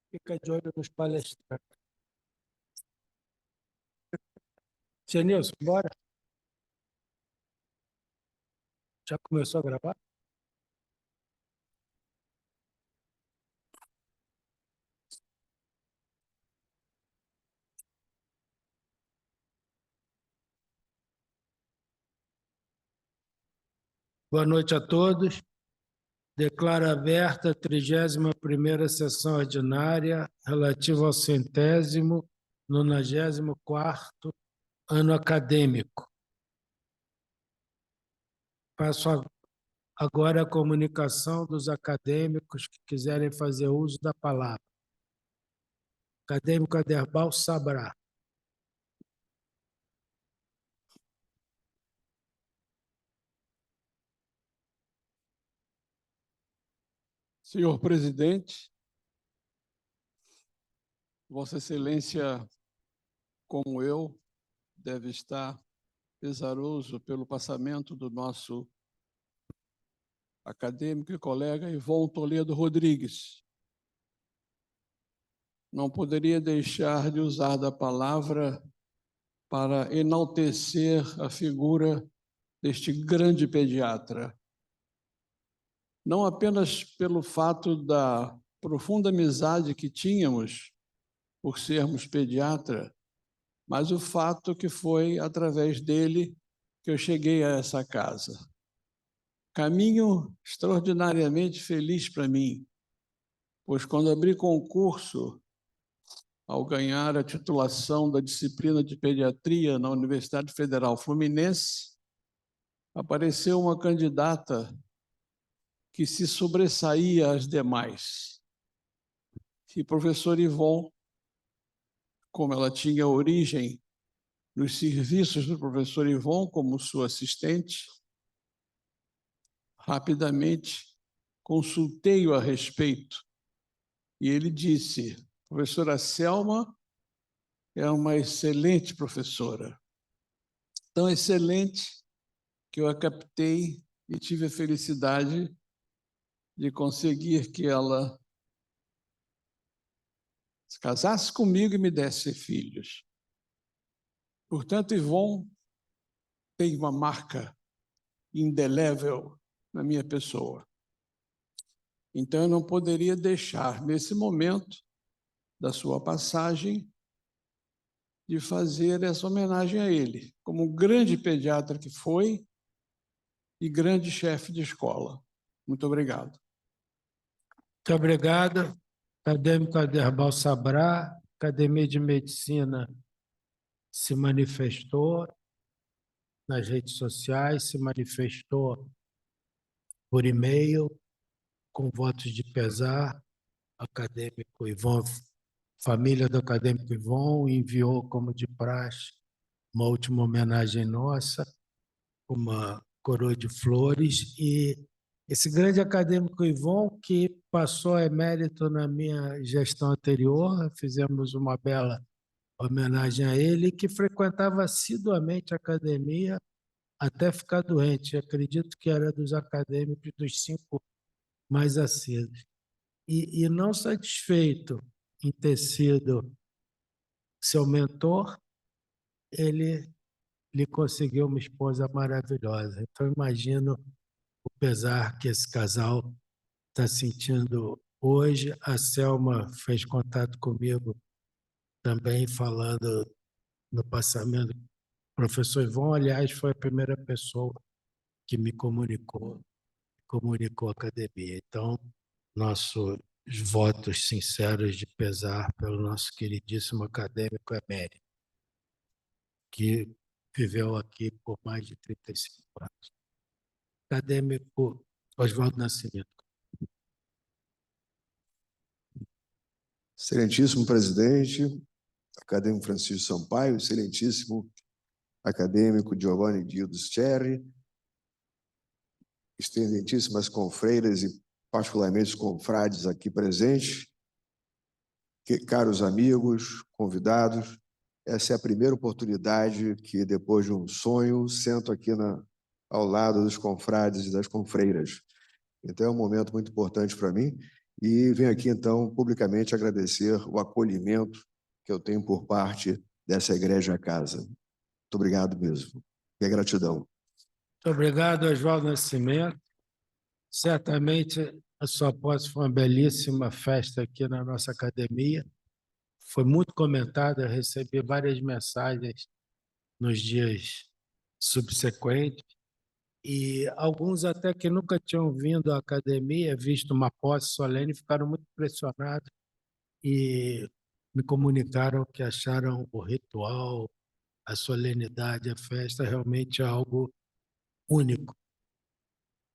Fica de olho nos palestrantes. Tia Nilson, bora? Já começou a gravar? Boa noite a todos. Declaro aberta a 31ª sessão ordinária relativa ao 194º ano acadêmico. Passo agora a comunicação dos acadêmicos que quiserem fazer uso da palavra. Acadêmico Aderbal Sabrá. Senhor presidente, Vossa Excelência, como eu, deve estar pesaroso pelo passamento do nosso acadêmico e colega Ivon Toledo Rodrigues. Não poderia deixar de usar da palavra para enaltecer a figura deste grande pediatra. Não apenas pelo fato da profunda amizade que tínhamos por sermos pediatra, mas o fato que foi através dele que eu cheguei a essa casa. Caminho extraordinariamente feliz para mim, pois quando abri concurso, ao ganhar a titulação da disciplina de pediatria na Universidade Federal Fluminense, apareceu uma candidata que se sobressaía às demais. E professor Ivon, como ela tinha origem nos serviços do professor Ivon como sua assistente, rapidamente consultei-o a respeito e ele disse: professora Selma é uma excelente professora, tão excelente que eu a captei e tive a felicidade de conseguir que ela se casasse comigo e me desse filhos. Portanto, Ivon tem uma marca indelével na minha pessoa. Então, eu não poderia deixar, nesse momento da sua passagem, de fazer essa homenagem a ele, como um grande pediatra que foi e grande chefe de escola. Muito obrigado. Muito obrigado. Acadêmico Aderbal Sabrá, Academia de Medicina se manifestou nas redes sociais, se manifestou por e-mail, com votos de pesar. Acadêmico Ivon, família do acadêmico Ivon, enviou, como de praxe, uma última homenagem nossa, uma coroa de flores, e esse grande acadêmico Ivon, que passou emérito na minha gestão anterior, fizemos uma bela homenagem a ele, que frequentava assiduamente a academia até ficar doente. Acredito que era dos acadêmicos dos 5 mais assíduos. E não satisfeito em ter sido seu mentor, ele lhe conseguiu uma esposa maravilhosa. Então, imagino o pesar que esse casal está sentindo hoje. A Selma fez contato comigo também, falando no passamento. O professor Ivon, aliás, foi a primeira pessoa que me comunicou a academia. Então, nossos votos sinceros de pesar pelo nosso queridíssimo acadêmico emérito, que viveu aqui por mais de 35 anos. Acadêmico Oswaldo Nascimento. Excelentíssimo presidente, acadêmico Francisco Sampaio, excelentíssimo acadêmico Giovanni Dildos Cherry, excelentíssimas confreiras e particularmente os confrades aqui presentes, caros amigos, convidados, essa é a primeira oportunidade que, depois de um sonho, sento aqui ao lado dos confrades e das confreiras. Então, é um momento muito importante para mim E venho aqui, então, publicamente agradecer o acolhimento que eu tenho por parte dessa Igreja Casa. Muito obrigado mesmo. E gratidão. Muito obrigado, Oswaldo Nascimento. Certamente a sua posse foi uma belíssima festa aqui na nossa academia. Foi muito comentada, eu recebi várias mensagens nos dias subsequentes, e alguns até que nunca tinham vindo à academia, visto uma posse solene, ficaram muito impressionados e me comunicaram que acharam o ritual, a solenidade, a festa realmente algo único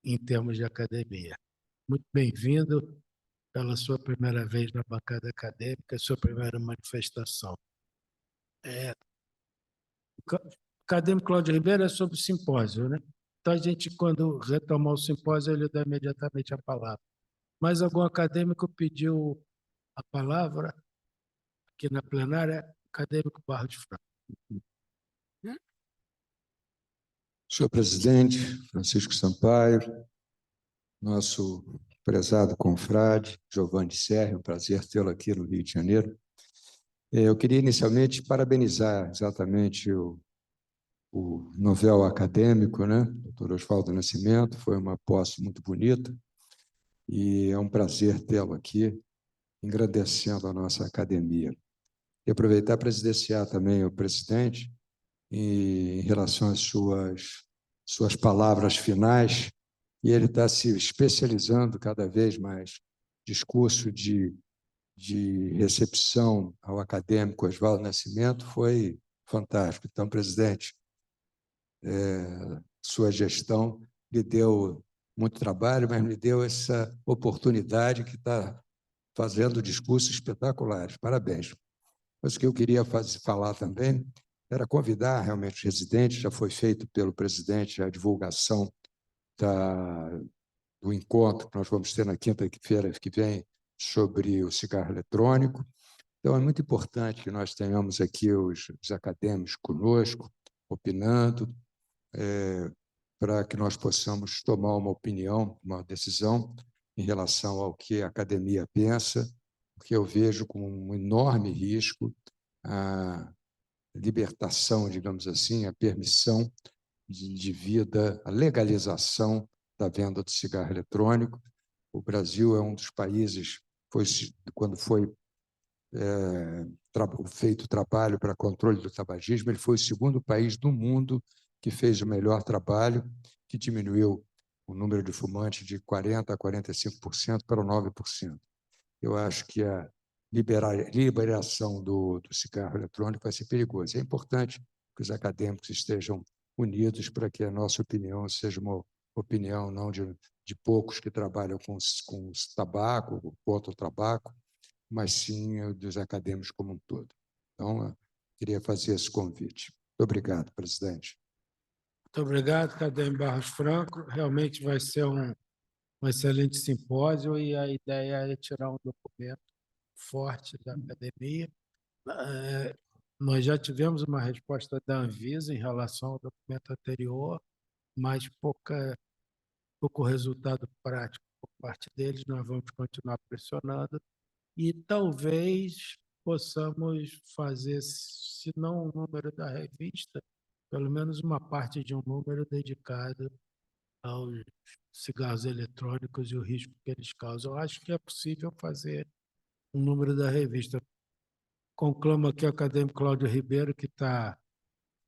em termos de academia. Muito bem-vindo pela sua primeira vez na bancada acadêmica, sua primeira manifestação. O acadêmico Cláudio Ribeiro é sobre simpósio, né? Então, a gente, quando retomar o simpósio, ele dá imediatamente a palavra. Mas algum acadêmico pediu a palavra aqui na plenária, acadêmico Barros de Franco. Senhor presidente, Francisco Sampaio, nosso prezado confrade, Giovanni Serra, um prazer tê-lo aqui no Rio de Janeiro. Eu queria inicialmente parabenizar exatamente o novel acadêmico, né? Dr. Oswaldo Nascimento, foi uma posse muito bonita e é um prazer tê-lo aqui, engrandecendo a nossa academia. E aproveitar para presidenciar também o presidente em relação às suas palavras finais, e ele está se especializando cada vez mais. Discurso de recepção ao acadêmico Oswaldo Nascimento foi fantástico. Então, presidente, sua gestão lhe deu muito trabalho, mas me deu essa oportunidade que está fazendo discursos espetaculares. Parabéns. Mas o que eu queria falar também era convidar realmente os residentes, já foi feito pelo presidente a divulgação do encontro que nós vamos ter na quinta-feira que vem sobre o cigarro eletrônico. Então, é muito importante que nós tenhamos aqui os acadêmicos conosco, opinando, para que nós possamos tomar uma opinião, uma decisão em relação ao que a academia pensa, porque eu vejo com um enorme risco a libertação, digamos assim, a permissão de vida, a legalização da venda do cigarro eletrônico. O Brasil é um dos países, quando foi feito o trabalho para controle do tabagismo, ele foi o segundo país do mundo que fez o melhor trabalho, que diminuiu o número de fumantes de 40% a 45% para 9%. Eu acho que a liberação do cigarro eletrônico vai ser perigosa. É importante que os acadêmicos estejam unidos para que a nossa opinião seja uma opinião não de poucos que trabalham com tabaco, contra o tabaco, mas sim dos acadêmicos como um todo. Então, eu queria fazer esse convite. Muito obrigado, presidente. Muito obrigado, acadêmico Barros Franco. Realmente vai ser um excelente simpósio e a ideia é tirar um documento forte da academia. Nós já tivemos uma resposta da Anvisa em relação ao documento anterior, mas pouco resultado prático por parte deles. Nós vamos continuar pressionando e talvez possamos fazer, se não o número da revista, pelo menos uma parte de um número dedicado aos cigarros eletrônicos e o risco que eles causam. Eu acho que é possível fazer um número da revista. Conclamo aqui o acadêmico Cláudio Ribeiro, que está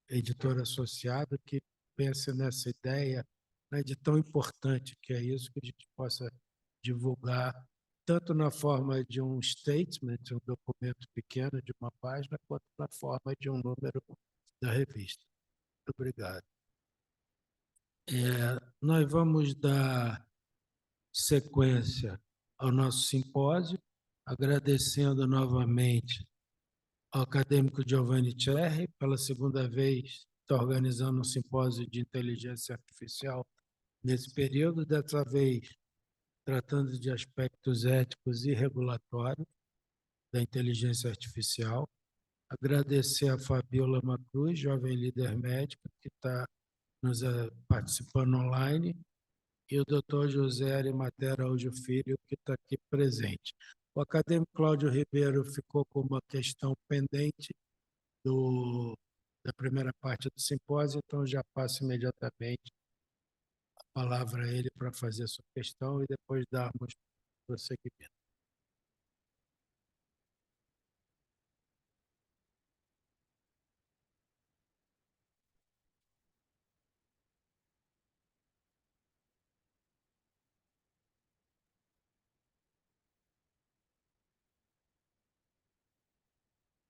editor associado, que pense nessa ideia, né, de tão importante que é isso, que a gente possa divulgar tanto na forma de um statement, um documento pequeno de uma página, quanto na forma de um número da revista. Muito obrigado. Nós vamos dar sequência ao nosso simpósio, agradecendo novamente ao acadêmico Giovanni Cerri, pela segunda vez está organizando um simpósio de inteligência artificial nesse período, dessa vez tratando de aspectos éticos e regulatórios da inteligência artificial. Agradecer a Fabiola Macruz, jovem líder médica, que está nos participando online, e o doutor José Arimatea Araújo Filho, que está aqui presente. O acadêmico Cláudio Ribeiro ficou com uma questão pendente da primeira parte do simpósio, então já passo imediatamente a palavra a ele para fazer a sua questão e depois darmos prosseguimento.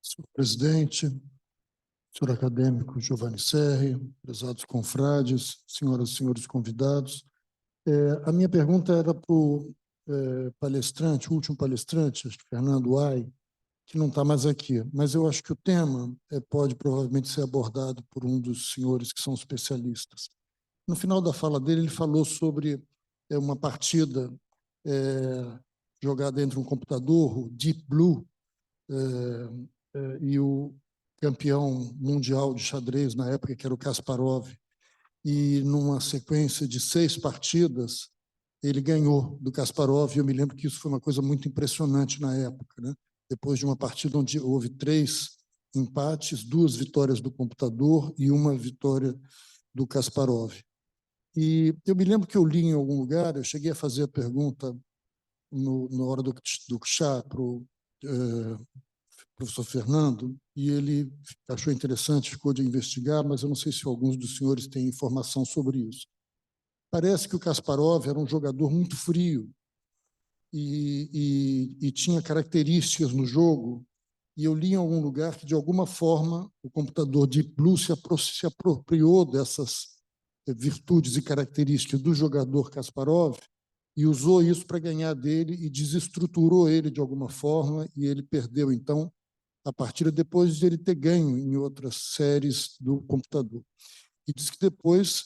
Senhor presidente, senhor acadêmico Giovanni Serri, prezados confrades, senhoras e senhores convidados, a minha pergunta era para o palestrante, o último palestrante, acho que Fernando Ay, que não está mais aqui, mas eu acho que o tema pode provavelmente ser abordado por um dos senhores que são especialistas. No final da fala dele, ele falou sobre uma partida jogada entre um computador, o Deep Blue, e o campeão mundial de xadrez na época, que era o Kasparov, e numa sequência de 6 partidas, ele ganhou do Kasparov, e eu me lembro que isso foi uma coisa muito impressionante na época, né? Depois de uma partida onde houve 3 empates, 2 vitórias do computador e 1 vitória do Kasparov. E eu me lembro que eu li em algum lugar, eu cheguei a fazer a pergunta na hora do chá para o professor Fernando, e ele achou interessante, ficou de investigar, mas eu não sei se alguns dos senhores têm informação sobre isso. Parece que o Kasparov era um jogador muito frio e tinha características no jogo, e eu li em algum lugar que, de alguma forma, o computador Deep Blue se apropriou dessas virtudes e características do jogador Kasparov e usou isso para ganhar dele e desestruturou ele de alguma forma, e ele perdeu, então, a partida depois de ele ter ganho em outras séries do computador. E diz que depois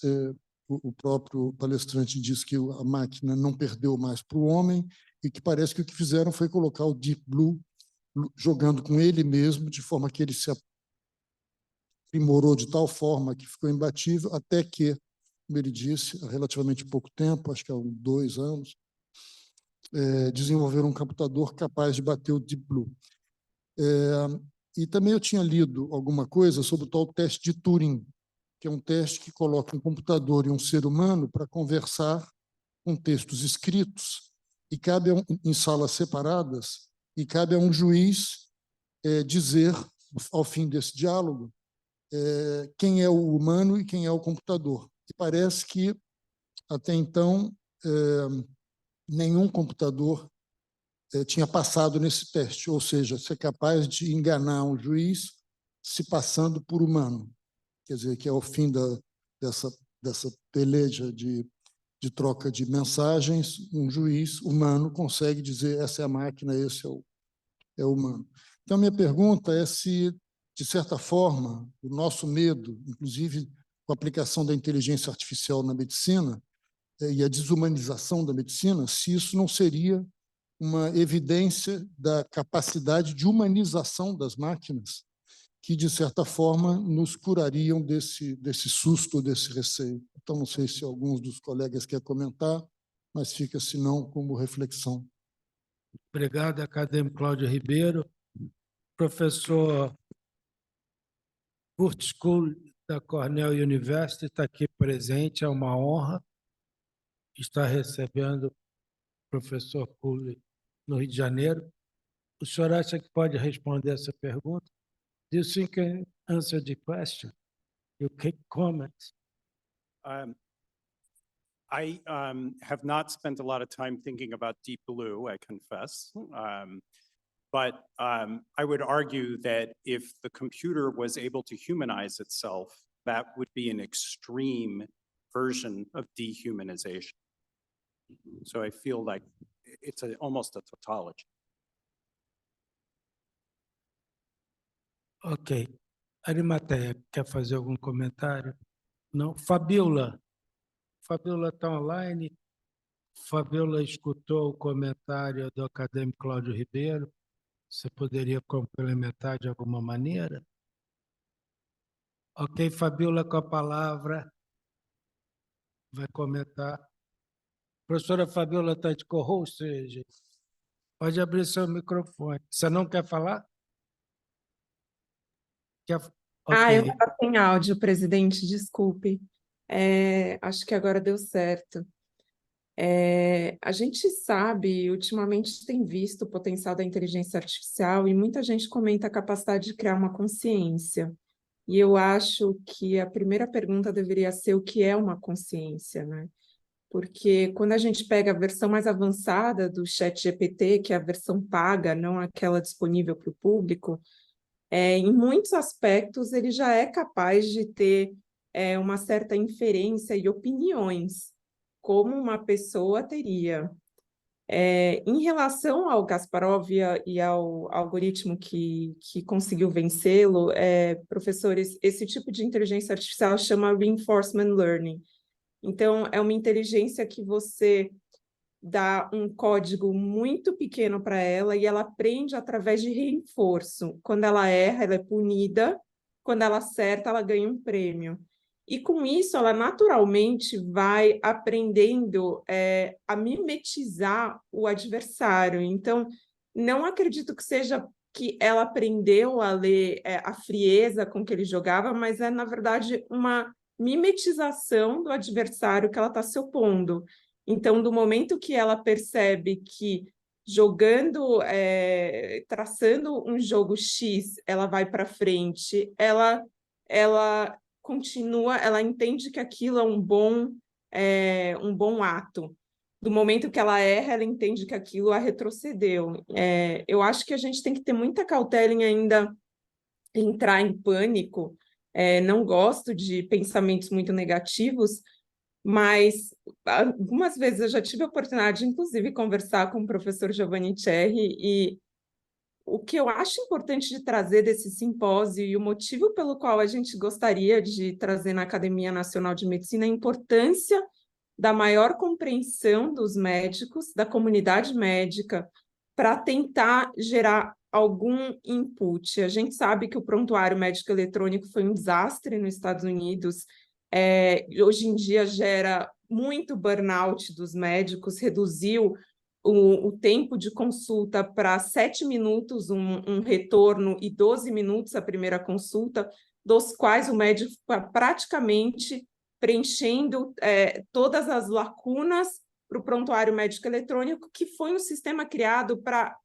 o próprio palestrante diz que a máquina não perdeu mais para o homem e que parece que o que fizeram foi colocar o Deep Blue jogando com ele mesmo, de forma que ele se aprimorou de tal forma que ficou imbatível, até que, como ele disse, há relativamente pouco tempo, acho que há 2 anos, desenvolveram um computador capaz de bater o Deep Blue. E também eu tinha lido alguma coisa sobre o tal teste de Turing, que é um teste que coloca um computador e um ser humano para conversar com textos escritos, e cabe em salas separadas, e cabe a um juiz dizer, ao fim desse diálogo, quem é o humano e quem é o computador. E parece que, até então, nenhum computador tinha passado nesse teste, ou seja, ser capaz de enganar um juiz se passando por humano. Quer dizer, que ao fim dessa peleja de troca de mensagens, um juiz humano consegue dizer essa é a máquina, esse é o humano. Então, minha pergunta é se, de certa forma, o nosso medo, inclusive com a aplicação da inteligência artificial na medicina e a desumanização da medicina, se isso não seria uma evidência da capacidade de humanização das máquinas que, de certa forma, nos curariam desse susto, desse receio. Então, não sei se alguns dos colegas querem comentar, mas fica, se não, como reflexão. Obrigado, acadêmico Cláudio Ribeiro. Professor Kurt School, da Cornell University, está aqui presente, é uma honra estar recebendo o professor Cooley no Rio de Janeiro. O senhor acha que pode responder essa pergunta? Do you think you can answer the question? You can comment. I have not spent a lot of time thinking about Deep Blue, I confess. But I would argue that if the computer was able to humanize itself, that would be an extreme version of dehumanization. So I feel like it's almost a tautology. Ok. Arimatea, quer fazer algum comentário? Não? Fabiola. Fabiola está online. Fabiola escutou o comentário do acadêmico Cláudio Ribeiro. Você poderia complementar de alguma maneira? Ok, Fabiola, com a palavra, vai comentar. Professora Fabiola está de co-host, gente. Pode abrir seu microfone. Você não quer falar? Quer... Ah, eu Ok. estava sem áudio, presidente, desculpe. Acho que agora deu certo. A gente sabe, ultimamente tem visto o potencial da inteligência artificial e muita gente comenta a capacidade de criar uma consciência. E eu acho que a primeira pergunta deveria ser o que é uma consciência, né? Porque quando a gente pega a versão mais avançada do ChatGPT, que é a versão paga, não aquela disponível para o público, em muitos aspectos ele já é capaz de ter uma certa inferência e opiniões, como uma pessoa teria. Em relação ao Kasparov e ao algoritmo que conseguiu vencê-lo, professores, esse tipo de inteligência artificial chama Reinforcement Learning. Então, é uma inteligência que você dá um código muito pequeno para ela e ela aprende através de reforço. Quando ela erra, ela é punida. Quando ela acerta, ela ganha um prêmio. E com isso, ela naturalmente vai aprendendo a mimetizar o adversário. Então, não acredito que seja que ela aprendeu a ler a frieza com que ele jogava, mas é, na verdade, uma mimetização do adversário que ela está se opondo. Então, do momento que ela percebe que jogando, traçando um jogo X, ela vai para frente, ela continua, ela entende que aquilo é um bom ato. Do momento que ela erra, ela entende que aquilo a retrocedeu. Eu acho que a gente tem que ter muita cautela em ainda entrar em pânico. Não gosto de pensamentos muito negativos, mas algumas vezes eu já tive a oportunidade, inclusive, de conversar com o professor Giovanni Cerri, e o que eu acho importante de trazer desse simpósio e o motivo pelo qual a gente gostaria de trazer na Academia Nacional de Medicina é a importância da maior compreensão dos médicos, da comunidade médica, para tentar gerar algum input. A gente sabe que o prontuário médico eletrônico foi um desastre nos Estados Unidos, hoje em dia gera muito burnout dos médicos, reduziu o tempo de consulta para 7 minutos, um retorno, e 12 minutos a primeira consulta, dos quais o médico fica praticamente preenchendo todas as lacunas para o prontuário médico eletrônico, que foi um sistema criado para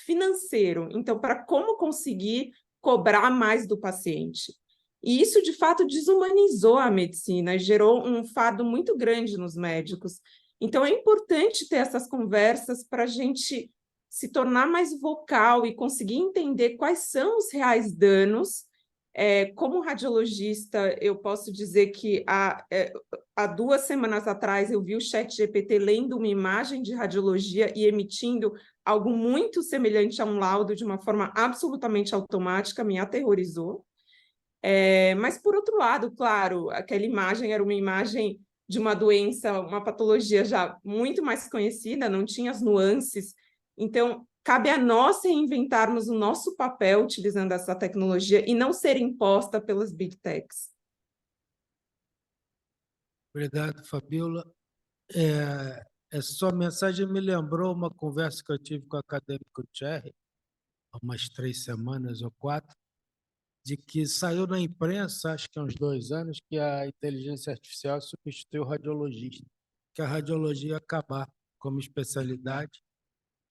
financeiro, então, para como conseguir cobrar mais do paciente. E isso, de fato, desumanizou a medicina e gerou um fardo muito grande nos médicos. Então, é importante ter essas conversas para a gente se tornar mais vocal e conseguir entender quais são os reais danos. Como radiologista, eu posso dizer que há 2 semanas atrás eu vi o ChatGPT lendo uma imagem de radiologia e emitindo algo muito semelhante a um laudo de uma forma absolutamente automática, me aterrorizou. Mas, por outro lado, claro, aquela imagem era uma imagem de uma doença, uma patologia já muito mais conhecida, não tinha as nuances. Então, cabe a nós reinventarmos o nosso papel utilizando essa tecnologia e não ser imposta pelas Big Techs. Obrigado, Fabiola. Essa sua mensagem me lembrou uma conversa que eu tive com o acadêmico Cerri, há umas 3 semanas ou 4, de que saiu na imprensa, acho que há uns 2 anos, que a inteligência artificial substituiu o radiologista, que a radiologia ia acabar como especialidade,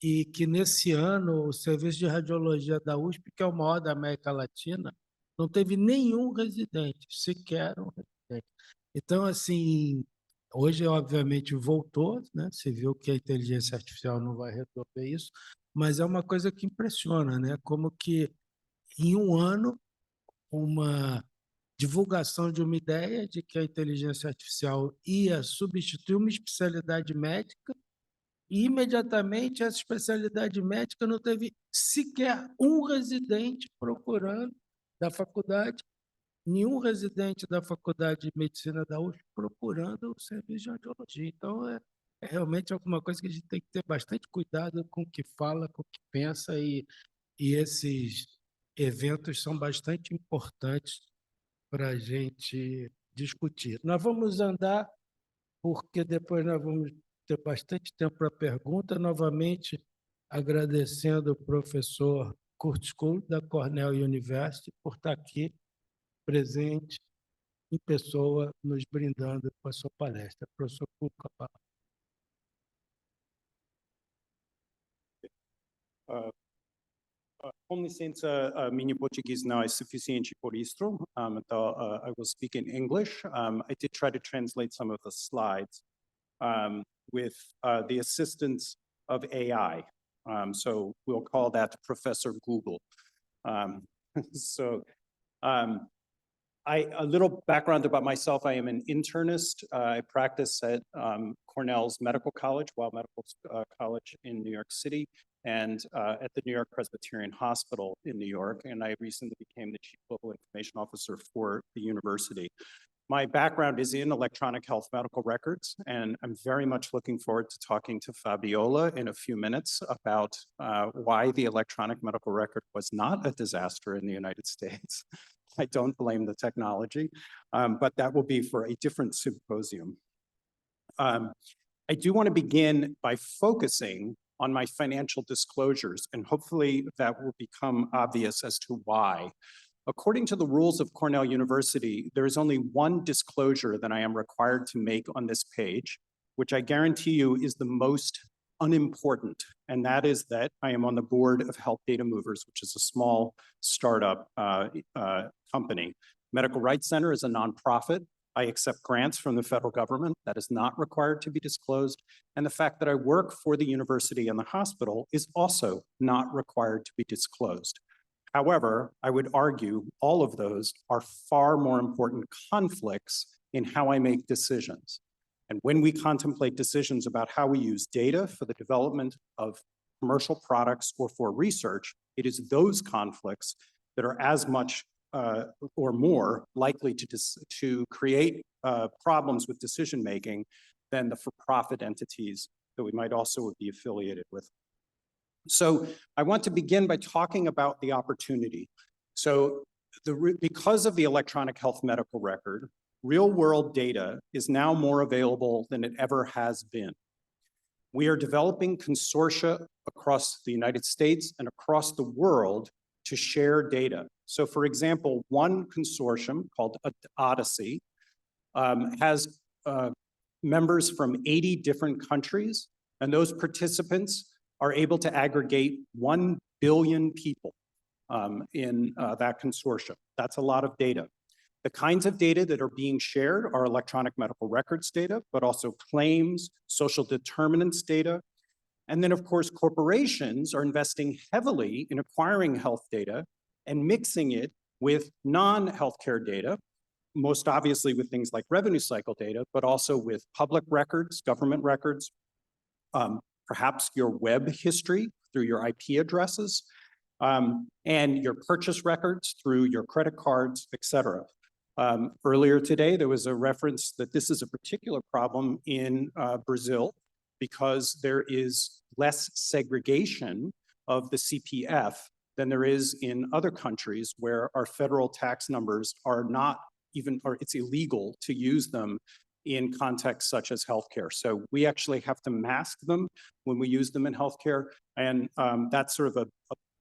e que nesse ano o serviço de radiologia da USP, que é o maior da América Latina, não teve nenhum residente, sequer um residente. Então, assim, hoje, obviamente, voltou, né? Você viu que a inteligência artificial não vai resolver isso, mas é uma coisa que impressiona, né? Como que em um ano uma divulgação de uma ideia de que a inteligência artificial ia substituir uma especialidade médica, e imediatamente essa especialidade médica não teve sequer um residente procurando da faculdade, nenhum residente da Faculdade de Medicina da USP procurando o serviço de radiologia. Então, é realmente alguma coisa que a gente tem que ter bastante cuidado com o que fala, com o que pensa, e esses eventos são bastante importantes para a gente discutir. Nós vamos andar, porque depois nós vamos ter bastante tempo para pergunta. Novamente, agradecendo o professor Kurt School, da Cornell University, por estar aqui presente em pessoa, nos brindando com a sua palestra. Professor Kurt, com a palavra. Com licença, minha português não é suficiente por isto, então I will speak in English. I did try to translate some of the slides with the assistance of AI. So we'll call that Professor Google. A little background about myself. I am an internist. I practice at Cornell's Medical College, Weill Medical College in New York City, and at the New York Presbyterian Hospital in New York. And I recently became the Chief Global Information Officer for the university. My background is in electronic health medical records, and I'm very much looking forward to talking to Fabiola in a few minutes about why the electronic medical record was not a disaster in the United States. I don't blame the technology, but that will be for a different symposium. I do want to begin by focusing on my financial disclosures, and hopefully that will become obvious as to why. According to the rules of Cornell University, there is only one disclosure that I am required to make on this page, which I guarantee you is the most unimportant, and that is that I am on the board of Health Data Movers, which is a small startup company. Medical Rights Center is a nonprofit. I accept grants from the federal government. That is not required to be disclosed. And the fact that I work for the university and the hospital is also not required to be disclosed. However, I would argue all of those are far more important conflicts in how I make decisions. And when we contemplate decisions about how we use data for the development of commercial products or for research, it is those conflicts that are as much or more likely to create problems with decision-making than the for-profit entities that we might also be affiliated with. So I want to begin by talking about the opportunity. So because of the electronic health medical record, real-world data is now more available than it ever has been. We are developing consortia across the United States and across the world to share data. So for example, one consortium called Odyssey has members from 80 different countries, and those participants are able to aggregate 1 billion people in that consortium. That's a lot of data. The kinds of data that are being shared are electronic medical records data, but also claims, social determinants data. And then, of course, corporations are investing heavily in acquiring health data and mixing it with non-healthcare data, most obviously with things like revenue cycle data, but also with public records, government records, perhaps your web history through your IP addresses, and your purchase records through your credit cards, et cetera. Earlier today, there was a reference that this is a particular problem in Brazil because there is less segregation of the CPF than there is in other countries where our federal tax numbers are not even, or it's illegal to use them in contexts such as healthcare. So we actually have to mask them when we use them in healthcare, and that's sort of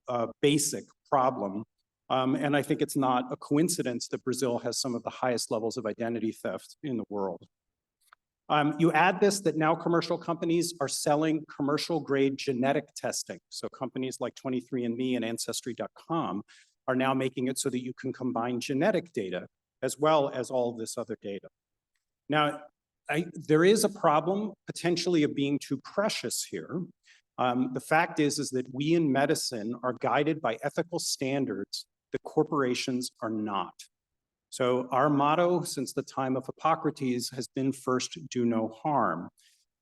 a basic problem. And I think it's not a coincidence that Brazil has some of the highest levels of identity theft in the world. You add this that now commercial companies are selling commercial grade genetic testing. So companies like 23andMe and Ancestry.com are now making it so that you can combine genetic data as well as all of this other data. Now, there is a problem potentially of being too precious here. The fact is that we in medicine are guided by ethical standards that corporations are not. So our motto since the time of Hippocrates has been first, do no harm.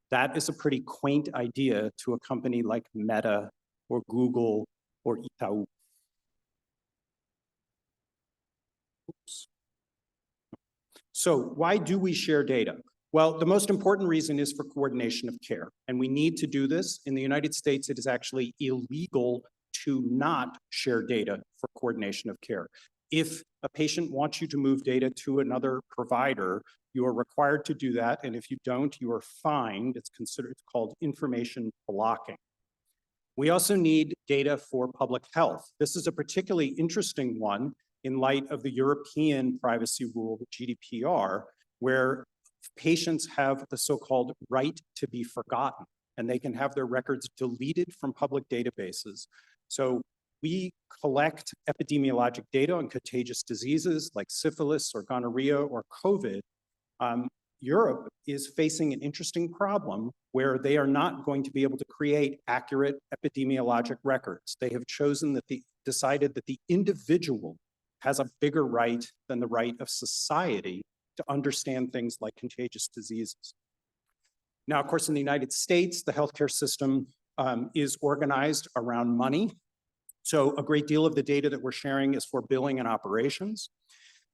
That is a pretty quaint idea to a company like Meta or Google or Itaú. Oops. So why do we share data? Well, the most important reason is for coordination of care, and we need to do this. In the United States, it is actually illegal to not share data for coordination of care. If a patient wants you to move data to another provider, You are required to do that, and if you don't, you are fined. It's called information blocking. We also need data for public health. This is a particularly interesting one in light of the European privacy rule, the GDPR, where patients have the so-called right to be forgotten, and they can have their records deleted from public databases. So we collect epidemiologic data on contagious diseases like syphilis or gonorrhea or COVID. Europe is facing an interesting problem where they are not going to be able to create accurate epidemiologic records. They have decided that the individual has a bigger right than the right of society to understand things like contagious diseases. Now, of course, in the United States, the healthcare system is organized around money. So a great deal of the data that we're sharing is for billing and operations.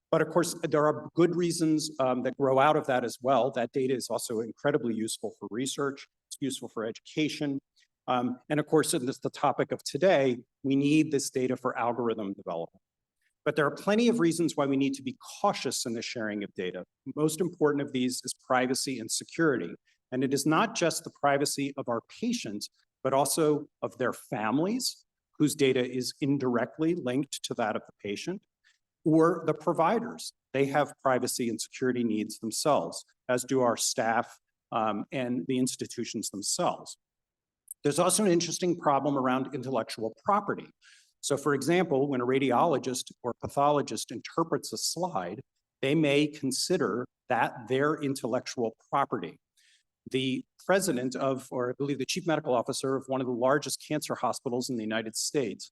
But of course, there are good reasons that grow out of that as well. That data is also incredibly useful for research. It's useful for education. And of course, in the topic of today, we need this data for algorithm development. But there are plenty of reasons why we need to be cautious in the sharing of data. Most important of these is privacy and security. And it is not just the privacy of our patients, but also of their families, whose data is indirectly linked to that of the patient, or the providers. They have privacy and security needs themselves, as do our staff and the institutions themselves. There's also an interesting problem around intellectual property. So for example, when a radiologist or pathologist interprets a slide, they may consider that their intellectual property. The president of, or I believe the chief medical officer of one of the largest cancer hospitals in the United States,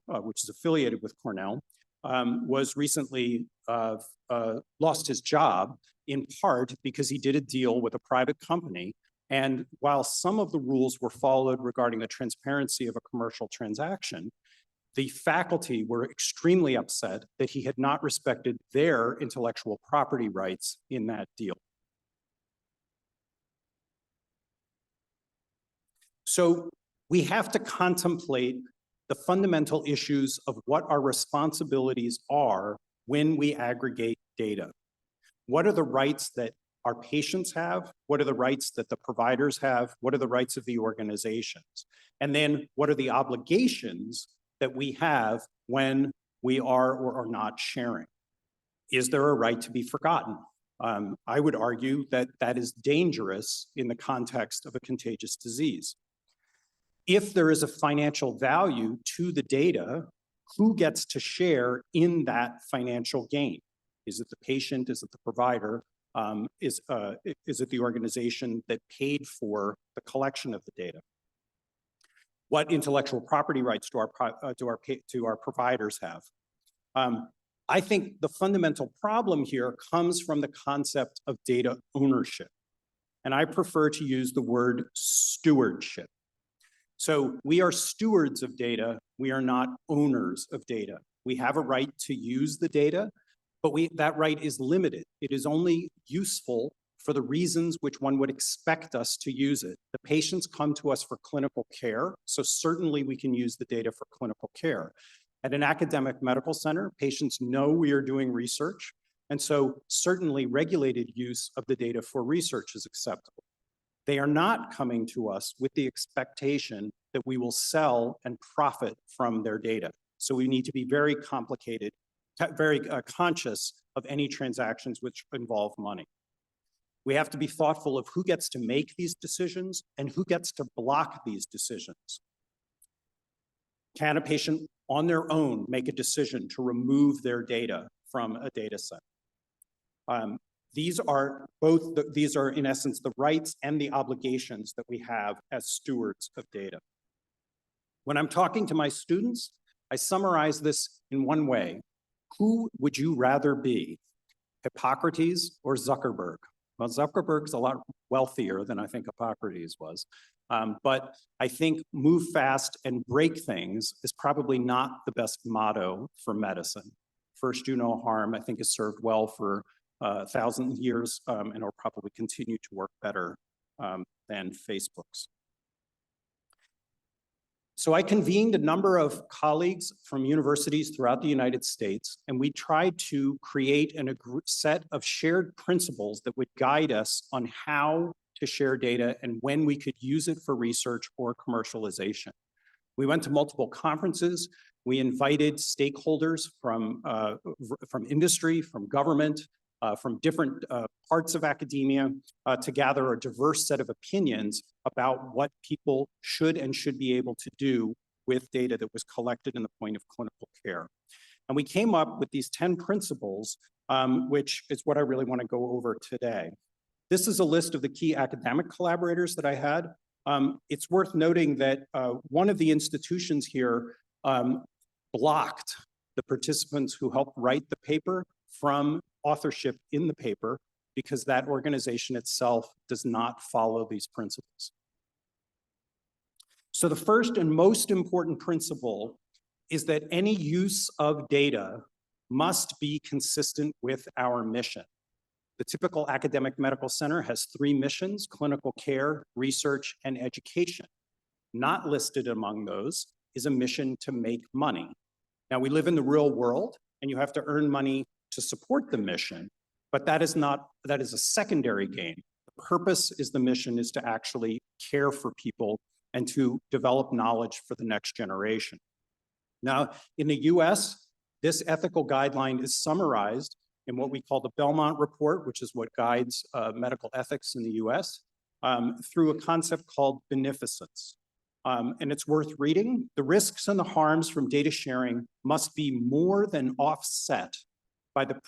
which is affiliated with Cornell, was recently lost his job in part because he did a deal with a private company. And while some of the rules were followed regarding the transparency of a commercial transaction, the faculty were extremely upset that he had not respected their intellectual property rights in that deal. So we have to contemplate the fundamental issues of what our responsibilities are when we aggregate data. What are the rights that our patients have? What are the rights that the providers have? What are the rights of the organizations? And then what are the obligations that we have when we are or are not sharing? Is there a right to be forgotten? I would argue that that is dangerous in the context of a contagious disease. If there is a financial value to the data, who gets to share in that financial gain? Is it the patient? Is it the provider? Is it the organization that paid for the collection of the data? What intellectual property rights do our providers have? I think the fundamental problem here comes from the concept of data ownership. And I prefer to use the word stewardship. So we are stewards of data. We are not owners of data. We have a right to use the data, but that right is limited. It is only useful for the reasons which one would expect us to use it. The patients come to us for clinical care, so certainly we can use the data for clinical care. At an academic medical center, patients know we are doing research, and so certainly regulated use of the data for research is acceptable. They are not coming to us with the expectation that we will sell and profit from their data. So we need to be very conscious of any transactions which involve money. We have to be thoughtful of who gets to make these decisions and who gets to block these decisions. Can a patient on their own make a decision to remove their data from a data set? These are in essence the rights and the obligations that we have as stewards of data. When I'm talking to my students, I summarize this in one way. Who would you rather be, Hippocrates or Zuckerberg? Well, Zuckerberg's a lot wealthier than I think Hippocrates was. But I think move fast and break things is probably not the best motto for medicine. First, do no harm, I think has served well for 1,000 years and will probably continue to work better than Facebook's. So I convened a number of colleagues from universities throughout the United States, and we tried to create a set of shared principles that would guide us on how to share data and when we could use it for research or commercialization. We went to multiple conferences. We invited stakeholders from industry, from government, from different parts of academia to gather a diverse set of opinions about what people should and should be able to do with data that was collected in the point of clinical care. And we came up with these 10 principles, which is what I really want to go over today. This is a list of the key academic collaborators that I had. It's worth noting that one of the institutions here blocked the participants who helped write the paper from authorship in the paper because that organization itself does not follow these principles. So the first and most important principle is that any use of data must be consistent with our mission. The typical academic medical center has 3 missions: clinical care, research, and education. Not listed among those is a mission to make money. Now, we live in the real world, and you have to earn money to support the mission, but that is a secondary gain. The purpose is the mission is to actually care for people and to develop knowledge for the next generation. Now, in the US, this ethical guideline is summarized in what we call the Belmont Report, which is what guides medical ethics in the US, through a concept called beneficence. And it's worth reading. The risks and the harms from data sharing must be more than offset by the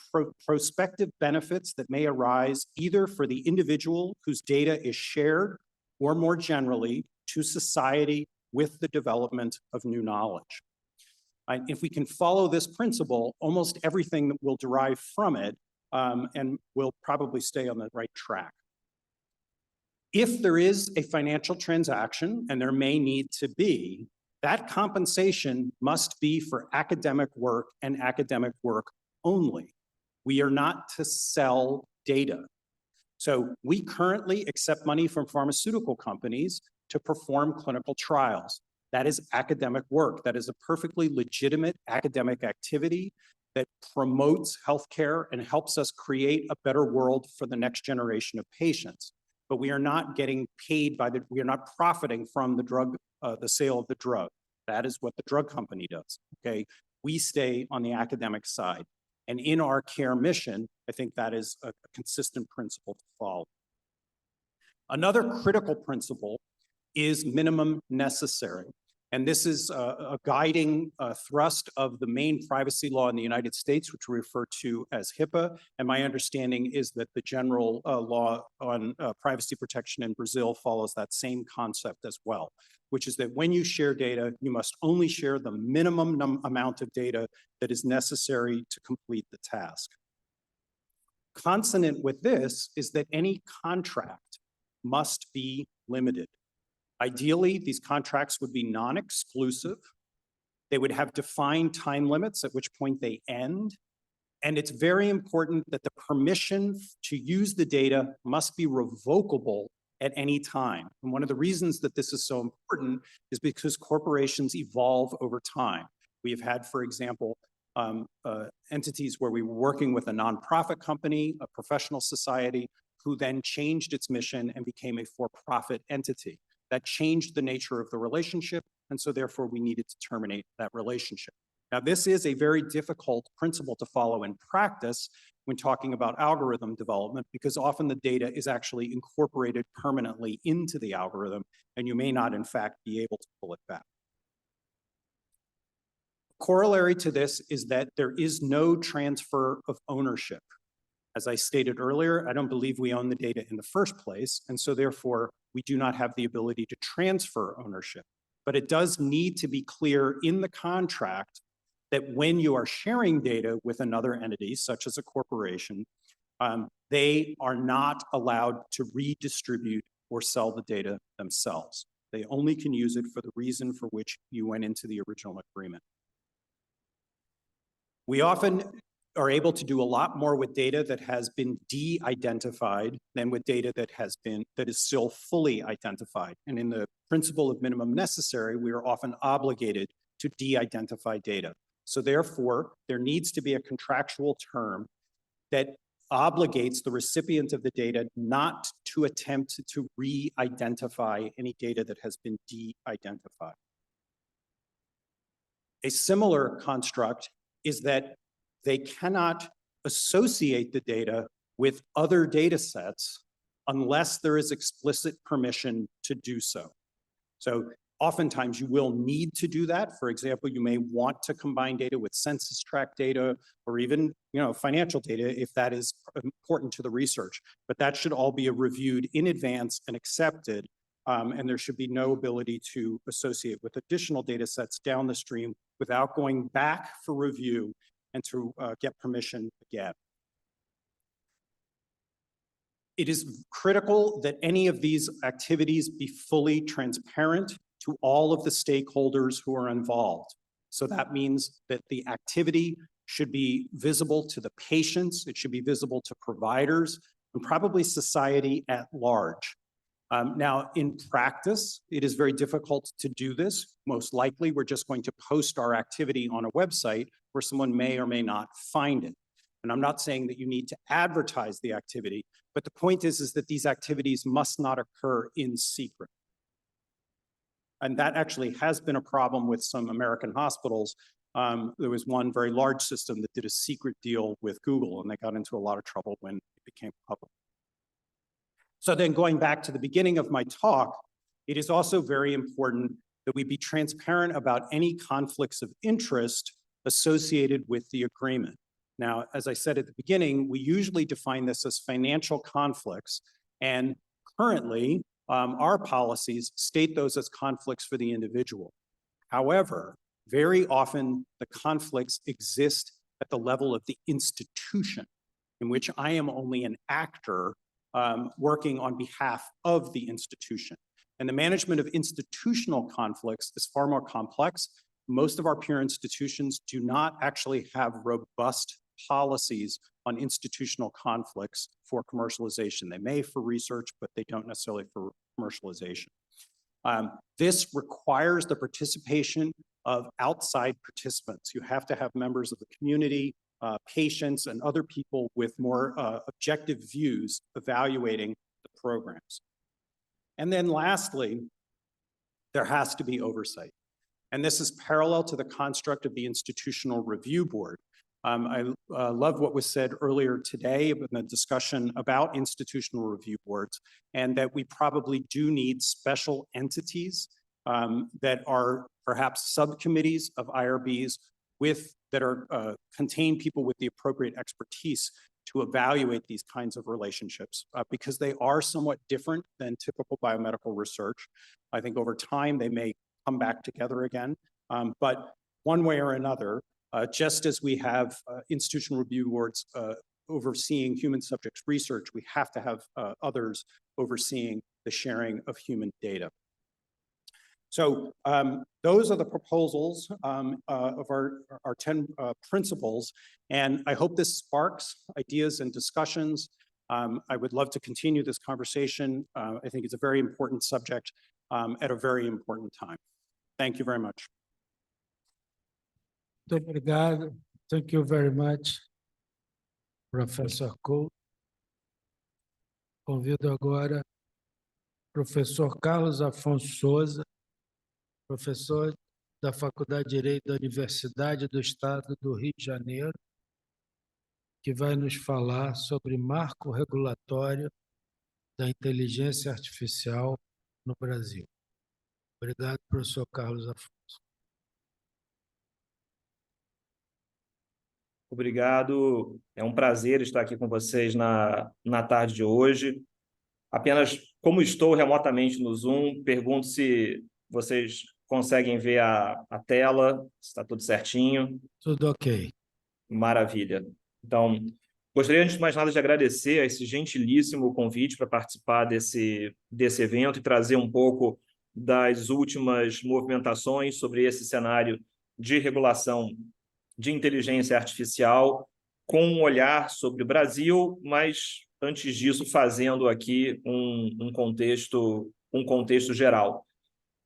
prospective benefits that may arise either for the individual whose data is shared or more generally to society with the development of new knowledge. If we can follow this principle, almost everything that will derive from it and will probably stay on the right track. If there is a financial transaction, and there may need to be, that compensation must be for academic work and academic work only. We are not to sell data. So we currently accept money from pharmaceutical companies to perform clinical trials. That is academic work. That is a perfectly legitimate academic activity that promotes healthcare and helps us create a better world for the next generation of patients. But we are not getting paid we are not profiting from the drug, the sale of the drug. That is what the drug company does, okay? We stay on the academic side. And in our care mission, I think that is a consistent principle to follow. Another critical principle is minimum necessary. And this is a guiding thrust of the main privacy law in the United States, which we refer to as HIPAA. And my understanding is that the general law on privacy protection in Brazil follows that same concept as well, which is that when you share data, you must only share the minimum amount of data that is necessary to complete the task. Consonant with this is that any contract must be limited. Ideally, these contracts would be non-exclusive. They would have defined time limits at which point they end. And it's very important that the permission to use the data must be revocable at any time. And one of the reasons that this is so important is because corporations evolve over time. We have had, for example, entities where we were working with a nonprofit company, a professional society, who then changed its mission and became a for-profit entity. That changed the nature of the relationship, and so therefore we needed to terminate that relationship. Now, this is a very difficult principle to follow in practice when talking about algorithm development, because often the data is actually incorporated permanently into the algorithm, and you may not, in fact, be able to pull it back. Corollary to this is that there is no transfer of ownership. As I stated earlier, I don't believe we own the data in the first place, and so therefore we do not have the ability to transfer ownership. But it does need to be clear in the contract that when you are sharing data with another entity, such as a corporation, they are not allowed to redistribute or sell the data themselves. They only can use it for the reason for which you went into the original agreement. We often are able to do a lot more with data that has been de-identified than with data that is still fully identified. And in the principle of minimum necessary, we are often obligated to de-identify data. So therefore, there needs to be a contractual term that obligates the recipient of the data not to attempt to re-identify any data that has been de-identified. A similar construct is that they cannot associate the data with other data sets unless there is explicit permission to do so. So oftentimes you will need to do that. For example, you may want to combine data with census tract data or even financial data if that is important to the research. But that should all be reviewed in advance and accepted. And there should be no ability to associate with additional data sets down the stream without going back for review and to get permission again. It is critical that any of these activities be fully transparent to all of the stakeholders who are involved. So that means that the activity should be visible to the patients, it should be visible to providers, and probably society at large. Now, in practice, it is very difficult to do this. Most likely, we're just going to post our activity on a website where someone may or may not find it. And I'm not saying that you need to advertise the activity, but the point is that these activities must not occur in secret. And that actually has been a problem with some American hospitals. There was one very large system that did a secret deal with Google, and they got into a lot of trouble when it became public. So then going back to the beginning of my talk, it is also very important that we be transparent about any conflicts of interest associated with the agreement. Now, as I said at the beginning, we usually define this as financial conflicts, and currently our policies state those as conflicts for the individual. However, very often the conflicts exist at the level of the institution, in which I am only an actor working on behalf of the institution. And the management of institutional conflicts is far more complex. Most of our peer institutions do not actually have robust policies on institutional conflicts for commercialization. They may for research, but they don't necessarily for commercialization. This requires the participation of outside participants. You have to have members of the community, patients, and other people with more objective views evaluating the programs. And then lastly, there has to be oversight. And this is parallel to the construct of the Institutional Review Board. I love what was said earlier today in the discussion about institutional review boards, and that we probably do need special entities that are perhaps subcommittees of IRBs that contain people with the appropriate expertise to evaluate these kinds of relationships because they are somewhat different than typical biomedical research. I think over time they may come back together again, but one way or another, just as we have institutional review boards overseeing human subjects research, we have to have others overseeing the sharing of human data. So those are the proposals of our 10 principles, and I hope this sparks ideas and discussions. I would love to continue this conversation. I think it's a very important subject at a very important time. Thank you very much. Muito obrigado. Thank you very much, Professor Cole. Convido agora o professor Carlos Afonso Souza, professor da Faculdade de Direito da Universidade do Estado do Rio de Janeiro, que vai nos falar sobre marco regulatório da inteligência artificial no Brasil. Obrigado, professor Carlos Afonso. Obrigado, é um prazer estar aqui com vocês na tarde de hoje. Apenas, como estou remotamente no Zoom, pergunto se vocês conseguem ver a tela, se está tudo certinho. Tudo ok. Maravilha. Então, gostaria, antes de mais nada, de agradecer a esse gentilíssimo convite para participar desse evento e trazer um pouco das últimas movimentações sobre esse cenário de regulação de inteligência artificial com um olhar sobre o Brasil, mas, antes disso, fazendo aqui um contexto geral.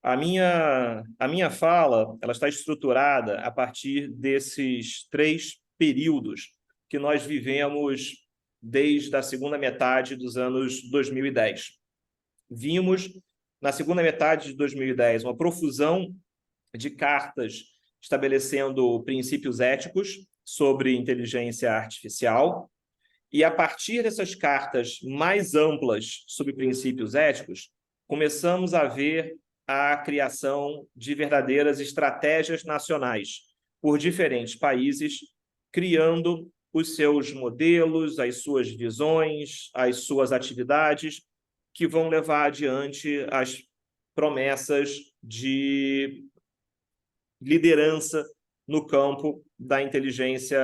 A minha fala ela está estruturada a partir desses 3 períodos que nós vivemos desde a segunda metade dos anos 2010. Vimos, na segunda metade de 2010, uma profusão de cartas estabelecendo princípios éticos sobre inteligência artificial, e a partir dessas cartas mais amplas sobre princípios éticos, começamos a ver a criação de verdadeiras estratégias nacionais por diferentes países, criando os seus modelos, as suas visões, as suas atividades, que vão levar adiante as promessas de liderança no campo da inteligência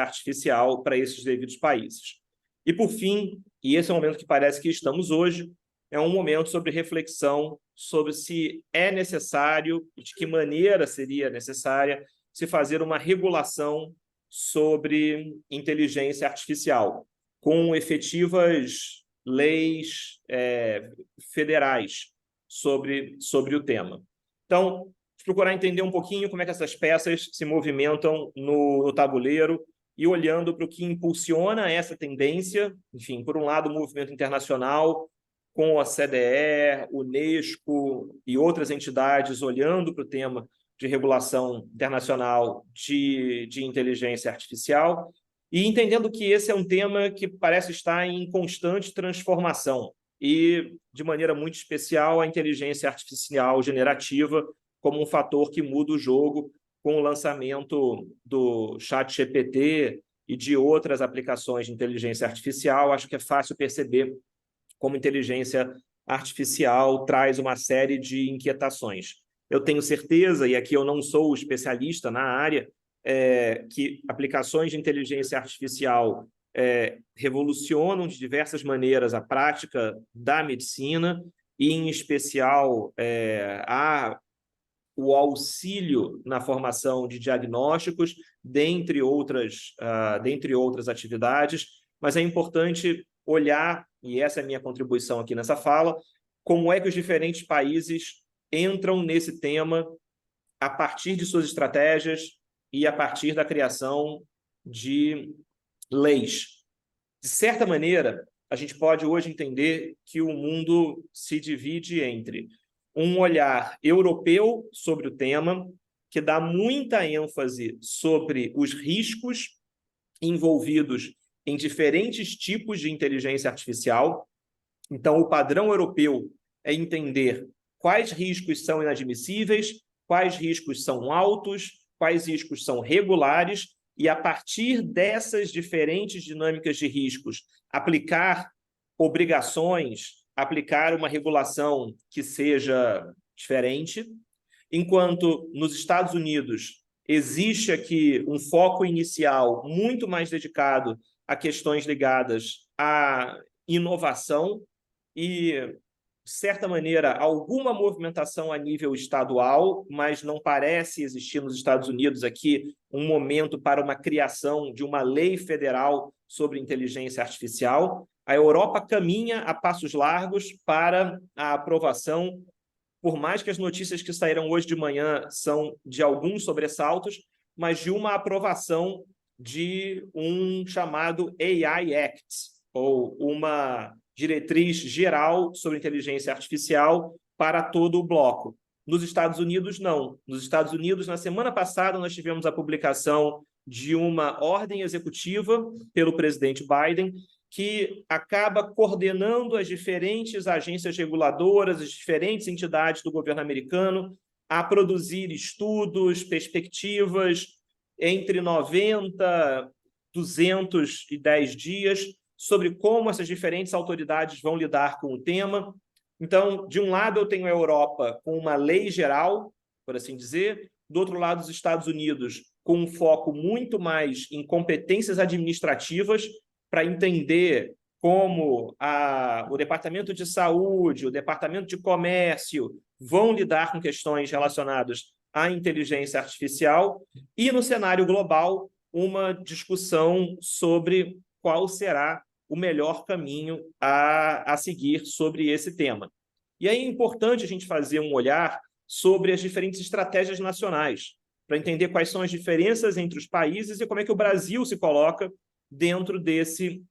artificial para esses devidos países. E, por fim, e esse é o momento que parece que estamos hoje, é um momento sobre reflexão sobre se é necessário e de que maneira seria necessária se fazer uma regulação sobre inteligência artificial, com efetivas leis federais sobre o tema. Então, procurar entender um pouquinho como é que essas peças se movimentam no tabuleiro e olhando para o que impulsiona essa tendência, enfim, por um lado, o movimento internacional, com a CDE, Unesco e outras entidades olhando para o tema de regulação internacional de inteligência artificial e entendendo que esse é um tema que parece estar em constante transformação e, de maneira muito especial, a inteligência artificial generativa como um fator que muda o jogo com o lançamento do ChatGPT e de outras aplicações de inteligência artificial. Acho que é fácil perceber como inteligência artificial traz uma série de inquietações. Eu tenho certeza, e aqui eu não sou especialista na área, que aplicações de inteligência artificial revolucionam de diversas maneiras a prática da medicina, e, em especial, o auxílio na formação de diagnósticos, dentre outras atividades, mas é importante olhar, e essa é a minha contribuição aqui nessa fala, como é que os diferentes países entram nesse tema a partir de suas estratégias e a partir da criação de leis. De certa maneira, a gente pode hoje entender que o mundo se divide entre um olhar europeu sobre o tema, que dá muita ênfase sobre os riscos envolvidos em diferentes tipos de inteligência artificial. Então, o padrão europeu é entender quais riscos são inadmissíveis, quais riscos são altos, quais riscos são regulares, e, a partir dessas diferentes dinâmicas de riscos, aplicar obrigações, aplicar uma regulação que seja diferente, enquanto nos Estados Unidos existe aqui um foco inicial muito mais dedicado a questões ligadas à inovação e, de certa maneira, alguma movimentação a nível estadual, mas não parece existir nos Estados Unidos aqui um momento para uma criação de uma lei federal sobre inteligência artificial. A Europa caminha a passos largos para a aprovação, por mais que as notícias que saíram hoje de manhã são de alguns sobressaltos, mas de uma aprovação de um chamado AI Act, ou uma diretriz geral sobre inteligência artificial para todo o bloco. Nos Estados Unidos, não. Nos Estados Unidos, na semana passada, nós tivemos a publicação de uma ordem executiva pelo presidente Biden, que acaba coordenando as diferentes agências reguladoras, as diferentes entidades do governo americano, a produzir estudos, perspectivas, entre 90 e 210 dias, sobre como essas diferentes autoridades vão lidar com o tema. Então, de um lado, eu tenho a Europa com uma lei geral, por assim dizer, do outro lado, os Estados Unidos com um foco muito mais em competências administrativas, para entender como o Departamento de Saúde, o Departamento de Comércio vão lidar com questões relacionadas à inteligência artificial, e no cenário global, uma discussão sobre qual será o melhor caminho a seguir sobre esse tema. E aí é importante a gente fazer um olhar sobre as diferentes estratégias nacionais, para entender quais são as diferenças entre os países e como é que o Brasil se coloca dentro desse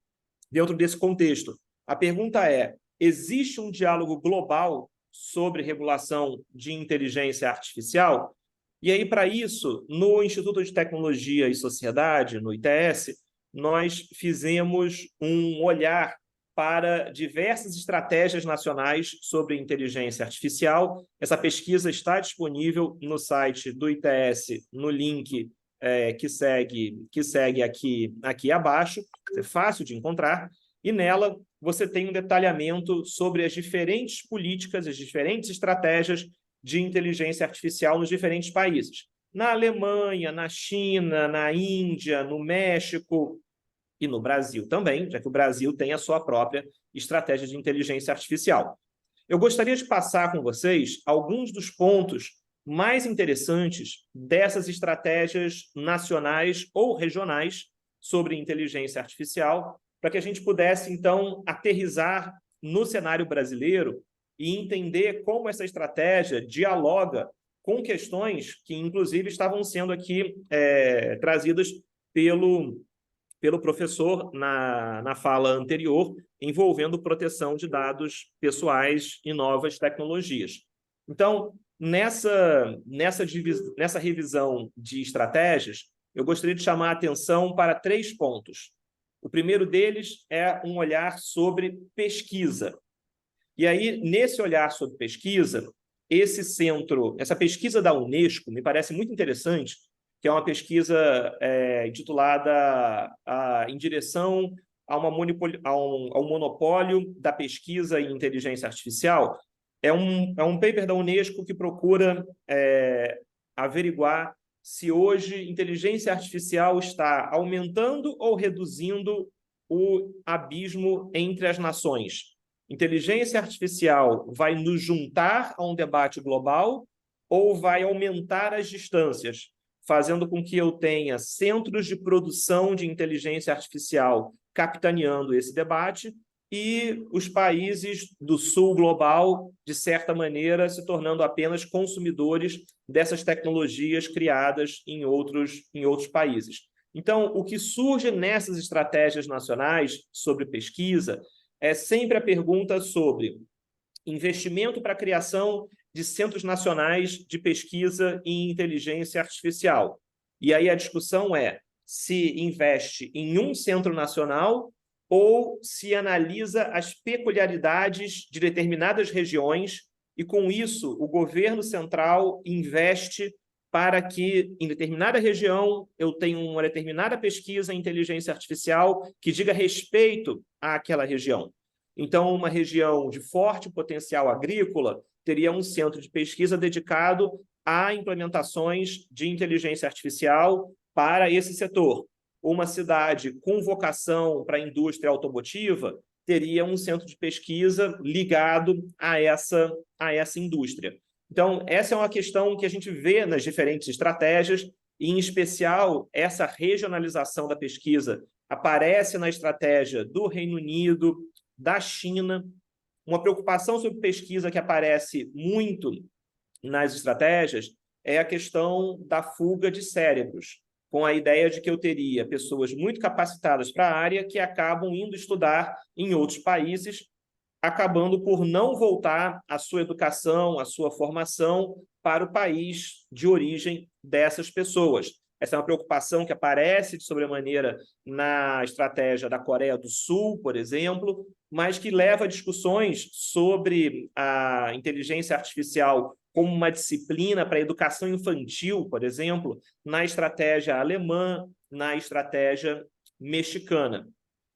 contexto. A pergunta é: existe um diálogo global sobre regulação de inteligência artificial? E aí, para isso, no Instituto de Tecnologia e Sociedade, no ITS, nós fizemos um olhar para diversas estratégias nacionais sobre inteligência artificial. Essa pesquisa está disponível no site do ITS, no link que segue aqui abaixo, é fácil de encontrar, e nela você tem um detalhamento sobre as diferentes políticas, as diferentes estratégias de inteligência artificial nos diferentes países. Na Alemanha, na China, na Índia, no México e no Brasil também, já que o Brasil tem a sua própria estratégia de inteligência artificial. Eu gostaria de passar com vocês alguns dos pontos mais interessantes dessas estratégias nacionais ou regionais sobre inteligência artificial, para que a gente pudesse, então, aterrissar no cenário brasileiro e entender como essa estratégia dialoga com questões que, inclusive, estavam sendo aqui trazidas pelo professor na fala anterior, envolvendo proteção de dados pessoais e novas tecnologias. Então, nessa revisão de estratégias, eu gostaria de chamar a atenção para 3 pontos. O primeiro deles é um olhar sobre pesquisa. E aí, nesse olhar sobre pesquisa, essa pesquisa da Unesco me parece muito interessante, que é uma pesquisa intitulada Em Direção ao Monopólio da Pesquisa em Inteligência Artificial. É um paper da Unesco que procura averiguar se hoje inteligência artificial está aumentando ou reduzindo o abismo entre as nações. Inteligência artificial vai nos juntar a um debate global ou vai aumentar as distâncias, fazendo com que eu tenha centros de produção de inteligência artificial capitaneando esse debate e os países do sul global, de certa maneira, se tornando apenas consumidores dessas tecnologias criadas em outros países. Então, o que surge nessas estratégias nacionais sobre pesquisa é sempre a pergunta sobre investimento para a criação de centros nacionais de pesquisa em inteligência artificial. E aí a discussão é se investe em um centro nacional ou se analisa as peculiaridades de determinadas regiões e, com isso, o governo central investe para que, em determinada região, eu tenha uma determinada pesquisa em inteligência artificial que diga respeito àquela região. Então, uma região de forte potencial agrícola teria um centro de pesquisa dedicado a implementações de inteligência artificial para esse setor. Uma cidade com vocação para a indústria automotiva teria um centro de pesquisa ligado a essa indústria. Então, essa é uma questão que a gente vê nas diferentes estratégias, e, em especial, essa regionalização da pesquisa aparece na estratégia do Reino Unido, da China. Uma preocupação sobre pesquisa que aparece muito nas estratégias é a questão da fuga de cérebros, com a ideia de que eu teria pessoas muito capacitadas para a área que acabam indo estudar em outros países, acabando por não voltar a sua educação, a sua formação para o país de origem dessas pessoas. Essa é uma preocupação que aparece de sobremaneira na estratégia da Coreia do Sul, por exemplo, mas que leva a discussões sobre a inteligência artificial como uma disciplina para a educação infantil, por exemplo, na estratégia alemã, na estratégia mexicana.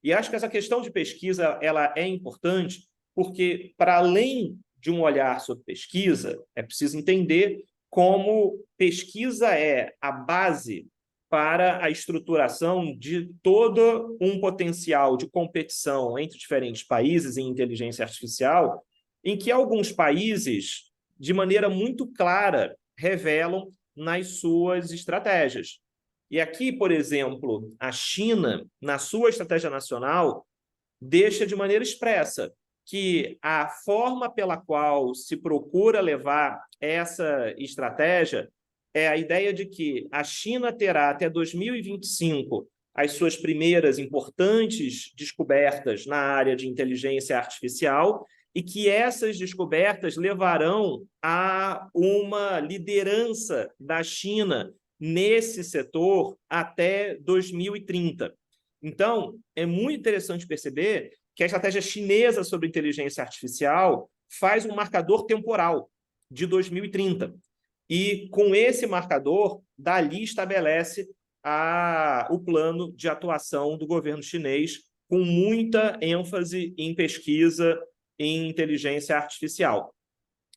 E acho que essa questão de pesquisa ela é importante porque, para além de um olhar sobre pesquisa, é preciso entender como pesquisa é a base para a estruturação de todo um potencial de competição entre diferentes países em inteligência artificial, em que alguns países, de maneira muito clara, revelam nas suas estratégias. E aqui, por exemplo, a China, na sua estratégia nacional, deixa de maneira expressa que a forma pela qual se procura levar essa estratégia é a ideia de que a China terá até 2025 as suas primeiras importantes descobertas na área de inteligência artificial e que essas descobertas levarão a uma liderança da China nesse setor até 2030. Então, é muito interessante perceber que a estratégia chinesa sobre inteligência artificial faz um marcador temporal de 2030. E, com esse marcador, dali estabelece o plano de atuação do governo chinês, com muita ênfase em pesquisa em inteligência artificial.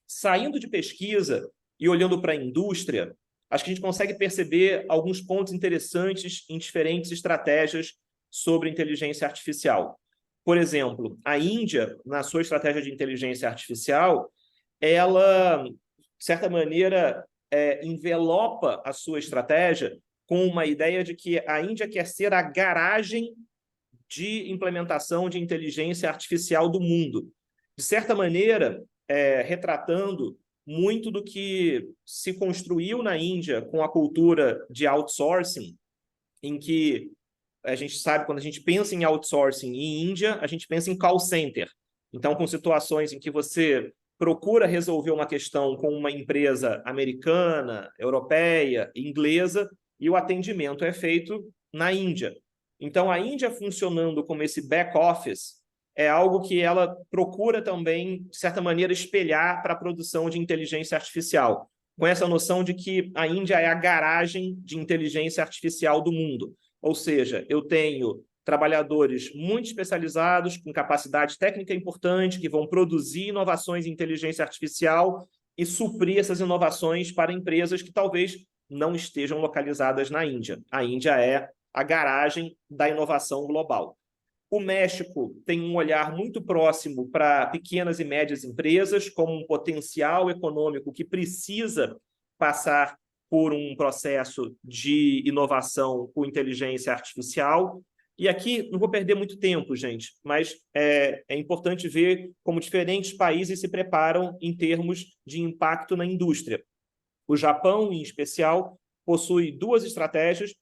Saindo de pesquisa e olhando para a indústria, acho que a gente consegue perceber alguns pontos interessantes em diferentes estratégias sobre inteligência artificial. Por exemplo, a Índia, na sua estratégia de inteligência artificial, ela, de certa maneira, envelopa a sua estratégia com uma ideia de que a Índia quer ser a garagem de implementação de inteligência artificial do mundo. De certa maneira, retratando muito do que se construiu na Índia com a cultura de outsourcing, em que a gente sabe, quando a gente pensa em outsourcing em Índia, a gente pensa em call center. Então, com situações em que você procura resolver uma questão com uma empresa americana, europeia, inglesa, e o atendimento é feito na Índia. Então, a Índia funcionando como esse back-office é algo que ela procura também, de certa maneira, espelhar para a produção de inteligência artificial, com essa noção de que a Índia é a garagem de inteligência artificial do mundo. Ou seja, eu tenho trabalhadores muito especializados, com capacidade técnica importante, que vão produzir inovações em inteligência artificial e suprir essas inovações para empresas que talvez não estejam localizadas na Índia. A Índia é a garagem da inovação global. O México tem um olhar muito próximo para pequenas e médias empresas, como um potencial econômico que precisa passar por um processo de inovação com inteligência artificial. E aqui, não vou perder muito tempo, gente, mas é importante ver como diferentes países se preparam em termos de impacto na indústria. O Japão, em especial, possui duas estratégias,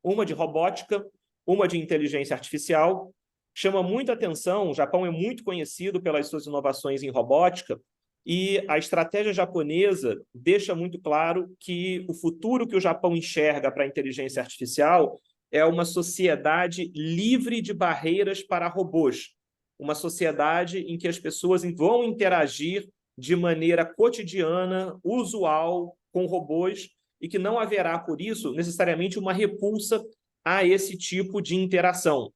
uma de robótica, uma de inteligência artificial. Chama muita atenção, o Japão é muito conhecido pelas suas inovações em robótica, e a estratégia japonesa deixa muito claro que o futuro que o Japão enxerga para a inteligência artificial é uma sociedade livre de barreiras para robôs, uma sociedade em que as pessoas vão interagir de maneira cotidiana, usual, com robôs, e que não haverá, por isso, necessariamente uma repulsa a esse tipo de interação.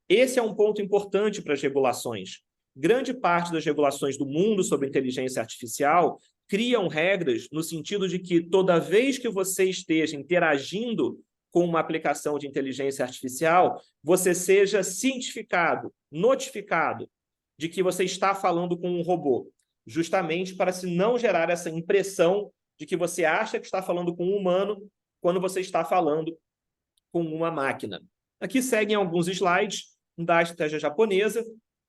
Esse é um ponto importante para as regulações. Grande parte das regulações do mundo sobre inteligência artificial criam regras no sentido de que toda vez que você esteja interagindo com uma aplicação de inteligência artificial, você seja cientificado, notificado de que você está falando com um robô, justamente para se não gerar essa impressão de que você acha que está falando com um humano quando você está falando com uma máquina. Aqui seguem alguns slides da estratégia japonesa.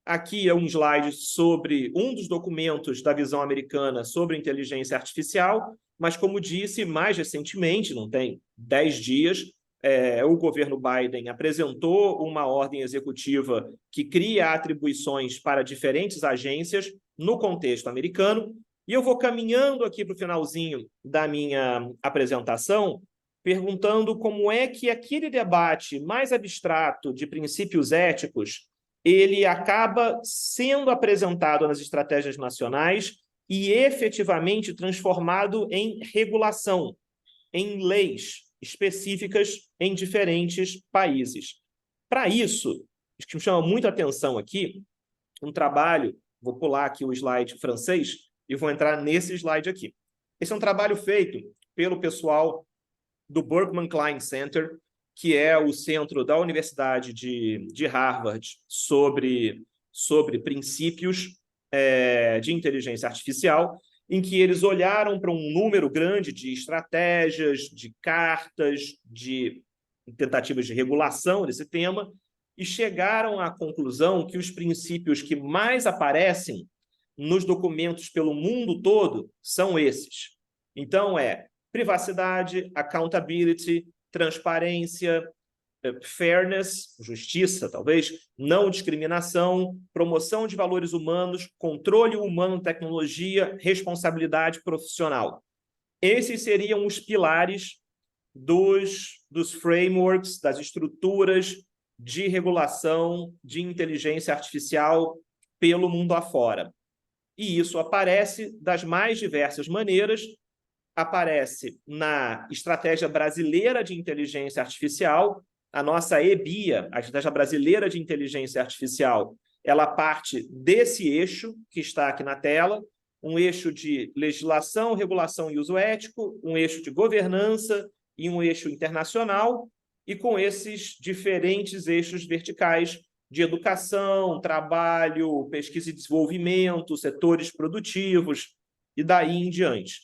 Aqui é um slide sobre um dos documentos da visão americana sobre inteligência artificial, mas, como disse, mais recentemente, não tem 10 dias, o governo Biden apresentou uma ordem executiva que cria atribuições para diferentes agências no contexto americano. E eu vou caminhando aqui para o finalzinho da minha apresentação, perguntando como é que aquele debate mais abstrato de princípios éticos ele acaba sendo apresentado nas estratégias nacionais e efetivamente transformado em regulação, em leis específicas em diferentes países. Para isso, o que me chama muita atenção aqui, um trabalho, vou pular aqui o slide francês e vou entrar nesse slide aqui. Esse é um trabalho feito pelo pessoal do Berkman Klein Center, que é o centro da Universidade de Harvard sobre princípios de inteligência artificial, em que eles olharam para um número grande de estratégias, de cartas, de tentativas de regulação desse tema e chegaram à conclusão que os princípios que mais aparecem nos documentos pelo mundo todo são esses. Então, privacidade, accountability, transparência, fairness, justiça, talvez, não discriminação, promoção de valores humanos, controle humano, tecnologia, responsabilidade profissional. Esses seriam os pilares dos frameworks, das estruturas de regulação de inteligência artificial pelo mundo afora. E isso aparece das mais diversas maneiras, aparece na Estratégia Brasileira de Inteligência Artificial, a nossa EBIA, a Estratégia Brasileira de Inteligência Artificial, ela parte desse eixo que está aqui na tela, um eixo de legislação, regulação e uso ético, um eixo de governança e um eixo internacional, e com esses diferentes eixos verticais de educação, trabalho, pesquisa e desenvolvimento, setores produtivos e daí em diante.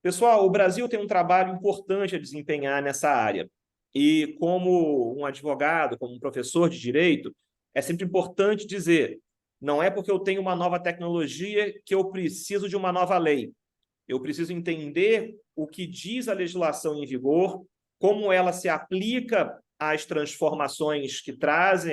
Pessoal, o Brasil tem um trabalho importante a desempenhar nessa área. E como um advogado, como um professor de direito, é sempre importante dizer, não é porque eu tenho uma nova tecnologia que eu preciso de uma nova lei. Eu preciso entender o que diz a legislação em vigor, como ela se aplica às transformações que traz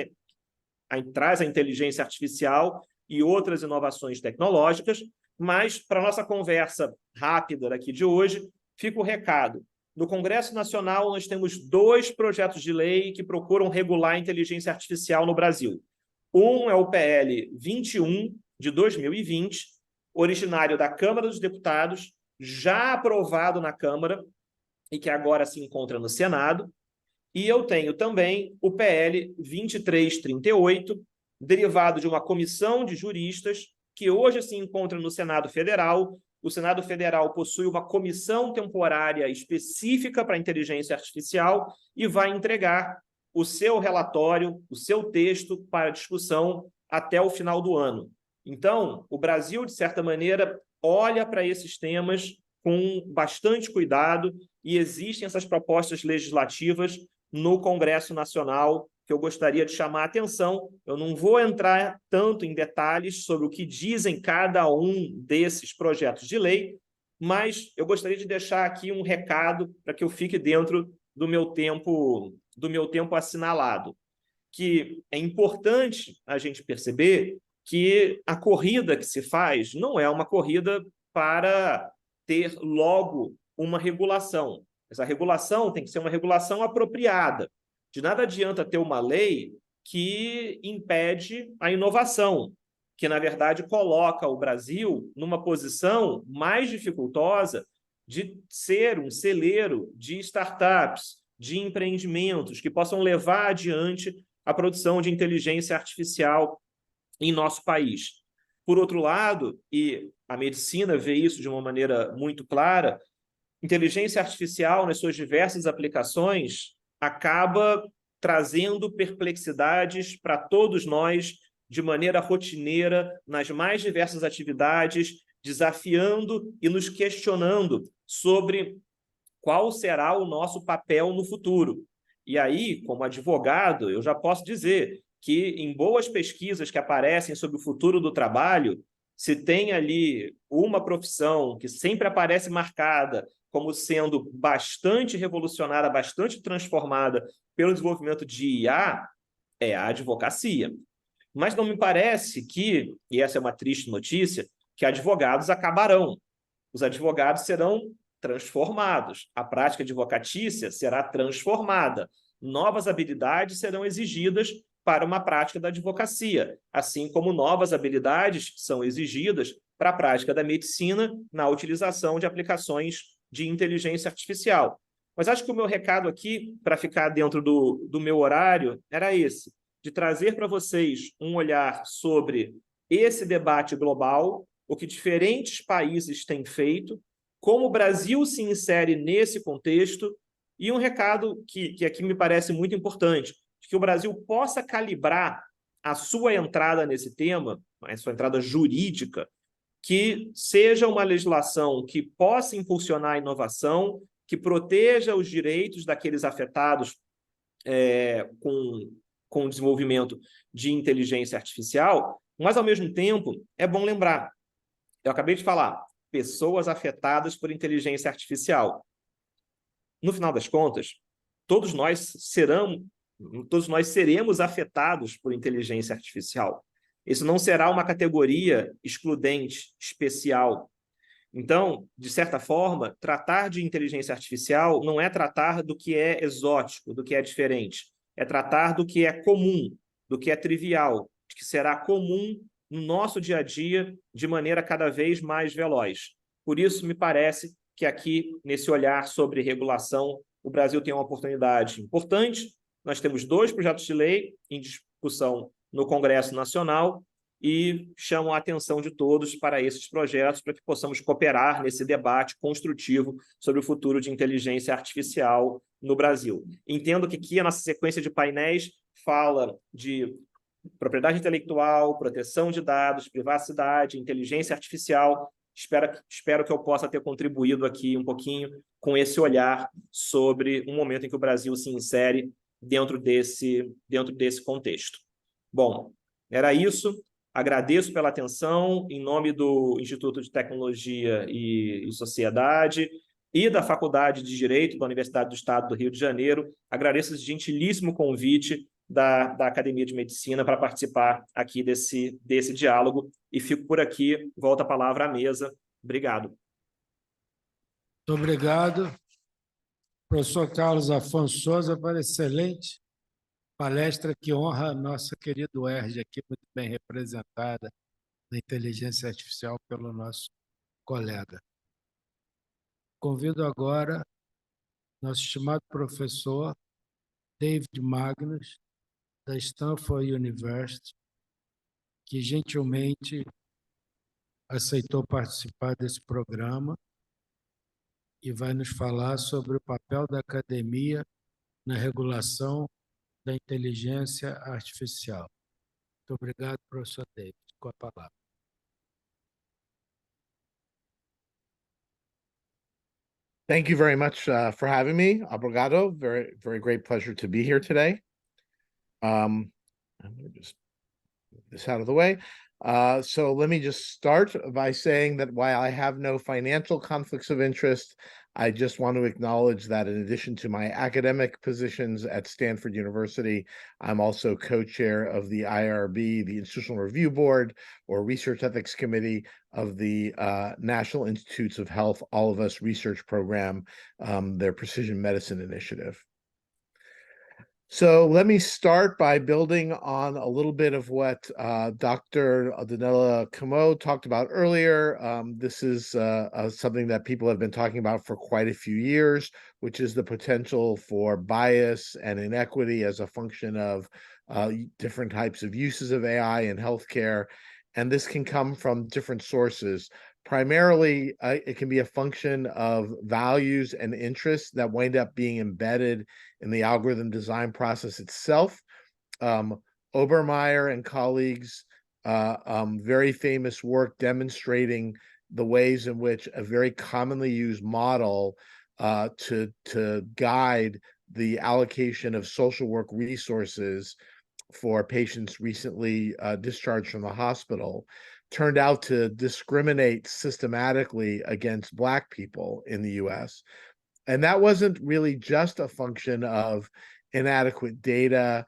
a inteligência artificial e outras inovações tecnológicas, mas para a nossa conversa rápida daqui de hoje, fica o recado. No Congresso Nacional, nós temos 2 projetos de lei que procuram regular a inteligência artificial no Brasil. Um é o PL 21, de 2020, originário da Câmara dos Deputados, já aprovado na Câmara e que agora se encontra no Senado. E eu tenho também o PL 2338, derivado de uma comissão de juristas que hoje se encontra no Senado Federal. O Senado Federal possui uma comissão temporária específica para a inteligência artificial e vai entregar o seu relatório, o seu texto para discussão até o final do ano. Então, o Brasil, de certa maneira, olha para esses temas com bastante cuidado e existem essas propostas legislativas no Congresso Nacional que eu gostaria de chamar a atenção. Eu não vou entrar tanto em detalhes sobre o que dizem cada um desses projetos de lei, mas eu gostaria de deixar aqui um recado para que eu fique dentro do meu tempo assinalado, que é importante a gente perceber que a corrida que se faz não é uma corrida para ter logo uma regulação. Essa regulação tem que ser uma regulação apropriada. De nada adianta ter uma lei que impede a inovação, que, na verdade, coloca o Brasil numa posição mais dificultosa de ser um celeiro de startups, de empreendimentos que possam levar adiante a produção de inteligência artificial em nosso país. Por outro lado, e a medicina vê isso de uma maneira muito clara, inteligência artificial, nas suas diversas aplicações, acaba trazendo perplexidades para todos nós de maneira rotineira, nas mais diversas atividades, desafiando e nos questionando sobre qual será o nosso papel no futuro. E aí, como advogado, eu já posso dizer que em boas pesquisas que aparecem sobre o futuro do trabalho, se tem ali uma profissão que sempre aparece marcada como sendo bastante revolucionária, bastante transformada pelo desenvolvimento de IA, é a advocacia. Mas não me parece que, e essa é uma triste notícia, que advogados acabarão. Os advogados serão transformados. A prática advocatícia será transformada. Novas habilidades serão exigidas para uma prática da advocacia, assim como novas habilidades são exigidas para a prática da medicina na utilização de aplicações de inteligência artificial. Mas acho que o meu recado aqui, para ficar dentro do meu horário, era esse, de trazer para vocês um olhar sobre esse debate global, o que diferentes países têm feito, como o Brasil se insere nesse contexto, e um recado que aqui me parece muito importante, de que o Brasil possa calibrar a sua entrada nesse tema, a sua entrada jurídica, que seja uma legislação que possa impulsionar a inovação, que proteja os direitos daqueles afetados com o desenvolvimento de inteligência artificial, mas, ao mesmo tempo, é bom lembrar, eu acabei de falar, pessoas afetadas por inteligência artificial. No final das contas, todos nós seremos afetados por inteligência artificial. Isso não será uma categoria excludente, especial. Então, de certa forma, tratar de inteligência artificial não é tratar do que é exótico, do que é diferente. É tratar do que é comum, do que é trivial, de que será comum no nosso dia a dia de maneira cada vez mais veloz. Por isso, me parece que aqui, nesse olhar sobre regulação, o Brasil tem uma oportunidade importante. Nós temos 2 projetos de lei em discussão no Congresso Nacional e chamo a atenção de todos para esses projetos, para que possamos cooperar nesse debate construtivo sobre o futuro de inteligência artificial no Brasil. Entendo que aqui a nossa sequência de painéis fala de propriedade intelectual, proteção de dados, privacidade, inteligência artificial. Espero que eu possa ter contribuído aqui um pouquinho com esse olhar sobre um momento em que o Brasil se insere dentro desse contexto. Bom, era isso. Agradeço pela atenção, em nome do Instituto de Tecnologia e Sociedade e da Faculdade de Direito da Universidade do Estado do Rio de Janeiro. Agradeço esse gentilíssimo convite da Academia de Medicina para participar aqui desse diálogo. E fico por aqui, volto a palavra à mesa. Obrigado. Muito obrigado, professor Carlos Afonso Souza, para excelente palestra que honra a nossa querida UERJ aqui, muito bem representada na inteligência artificial pelo nosso colega. Convido agora nosso estimado professor David Magnus, da Stanford University, que gentilmente aceitou participar desse programa e vai nos falar sobre o papel da academia na regulação da inteligência artificial. Muito obrigado, professor David. Com a palavra. Thank you very much for having me. Obrigado. Very, very great pleasure to be here today. I'm going to just move this out of the way. So let me just start by saying that while I have no financial conflicts of interest, I just want to acknowledge that in addition to my academic positions at Stanford University, I'm also co-chair of the IRB, the Institutional Review Board, or Research Ethics Committee of the National Institutes of Health All of Us Research Program, their Precision Medicine Initiative. So let me start by building on a little bit of what Dr. Donella Camo talked about earlier. This is something that people have been talking about for quite a few years, which is the potential for bias and inequity as a function of different types of uses of AI in healthcare. And this can come from different sources. Primarily, it can be a function of values and interests that wind up being embedded in the algorithm design process itself. Obermeyer and colleagues, very famous work demonstrating the ways in which a very commonly used model to guide the allocation of social work resources for patients recently discharged from the hospital turned out to discriminate systematically against Black people in the US. And that wasn't really just a function of inadequate data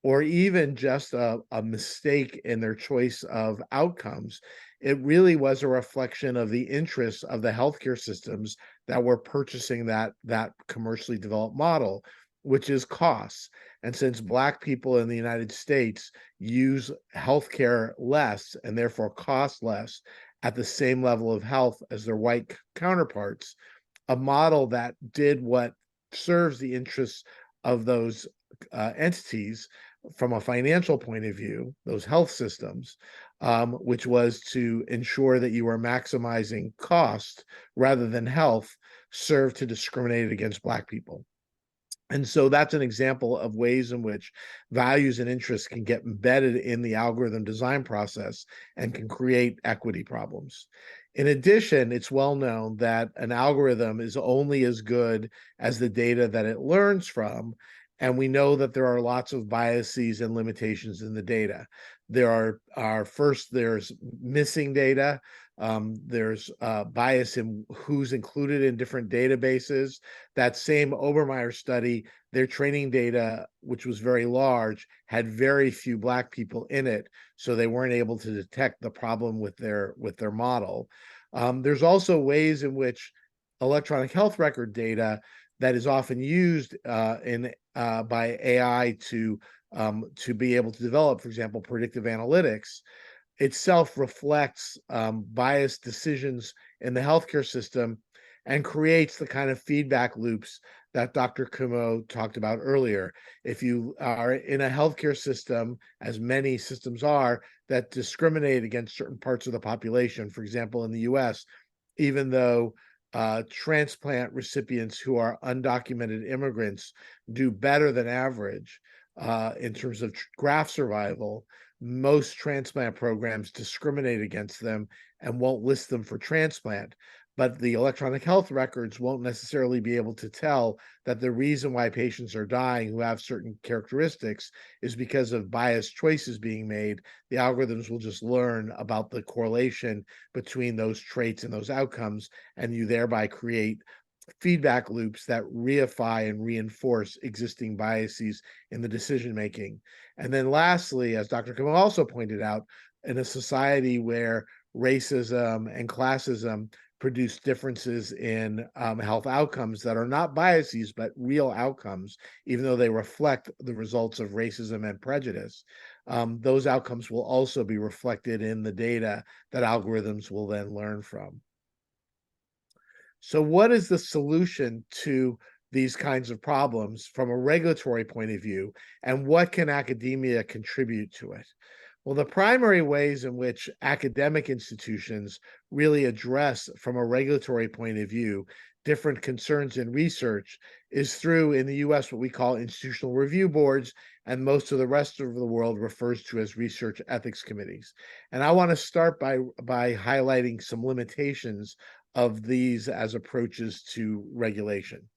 or even just a mistake in their choice of outcomes. It really was a reflection of the interests of the healthcare systems that were purchasing that commercially developed model, which is costs. And since Black people in the United States use healthcare less and therefore cost less at the same level of health as their white counterparts, a model that did what serves the interests of those entities from a financial point of view, those health systems, which was to ensure that you were maximizing cost rather than health, served to discriminate against Black people. And so that's an example of ways in which values and interests can get embedded in the algorithm design process and can create equity problems. In addition, it's well known that an algorithm is only as good as the data that it learns from. And we know that there are lots of biases and limitations in the data. There's missing data. There's bias in who's included in different databases. That same Obermeyer study, their training data, which was very large, had very few Black people in it, so they weren't able to detect the problem with their model. There's also ways in which electronic health record data that is often used by AI to be able to develop, for example, predictive analytics, itself reflects biased decisions in the healthcare system and creates the kind of feedback loops that Dr. Kumo talked about earlier. If you are in a healthcare system, as many systems are, that discriminate against certain parts of the population, for example, in the US, even though transplant recipients who are undocumented immigrants do better than average in terms of graft survival, most transplant programs discriminate against them and won't list them for transplant. But the electronic health records won't necessarily be able to tell that the reason why patients are dying who have certain characteristics is because of biased choices being made. The algorithms will just learn about the correlation between those traits and those outcomes, and you thereby create feedback loops that reify and reinforce existing biases in the decision making. And then lastly, as Dr. Kamal also pointed out, in a society where racism and classism produce differences in health outcomes that are not biases, but real outcomes, even though they reflect the results of racism and prejudice, those outcomes will also be reflected in the data that algorithms will then learn from. So what is the solution to these kinds of problems from a regulatory point of view, and what can academia contribute to it? Well, the primary ways in which academic institutions really address, from a regulatory point of view, different concerns in research is through, in the US, what we call institutional review boards, and most of the rest of the world refers to as research ethics committees. And I want to start by highlighting some limitations of these as approaches to regulation.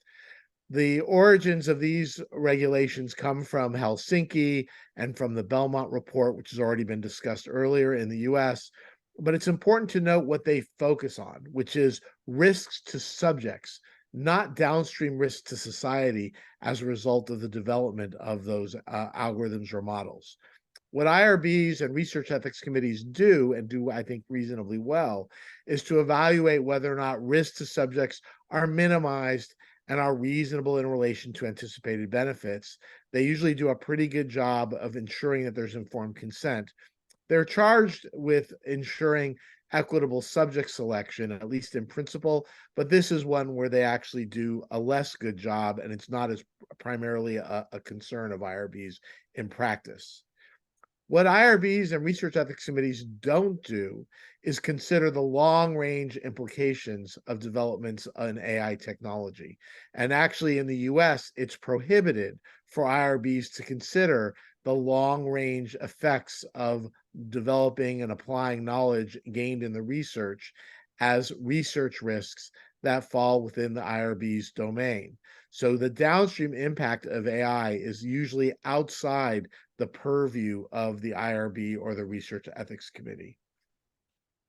The origins of these regulations come from Helsinki and from the Belmont Report, which has already been discussed earlier in the US. But it's important to note what they focus on, which is risks to subjects, not downstream risks to society as a result of the development of those algorithms or models. What IRBs and research ethics committees do, and do, I think, reasonably well, is to evaluate whether or not risks to subjects are minimized and are reasonable in relation to anticipated benefits. They usually do a pretty good job of ensuring that there's informed consent. They're charged with ensuring equitable subject selection, at least in principle, but this is one where they actually do a less good job, and it's not as primarily a concern of IRBs in practice. What IRBs and research ethics committees don't do is consider the long-range implications of developments in AI technology. And actually, in the US, it's prohibited for IRBs to consider the long-range effects of developing and applying knowledge gained in the research as research risks that fall within the IRB's domain. So the downstream impact of AI is usually outside the purview of the IRB or the Research Ethics Committee.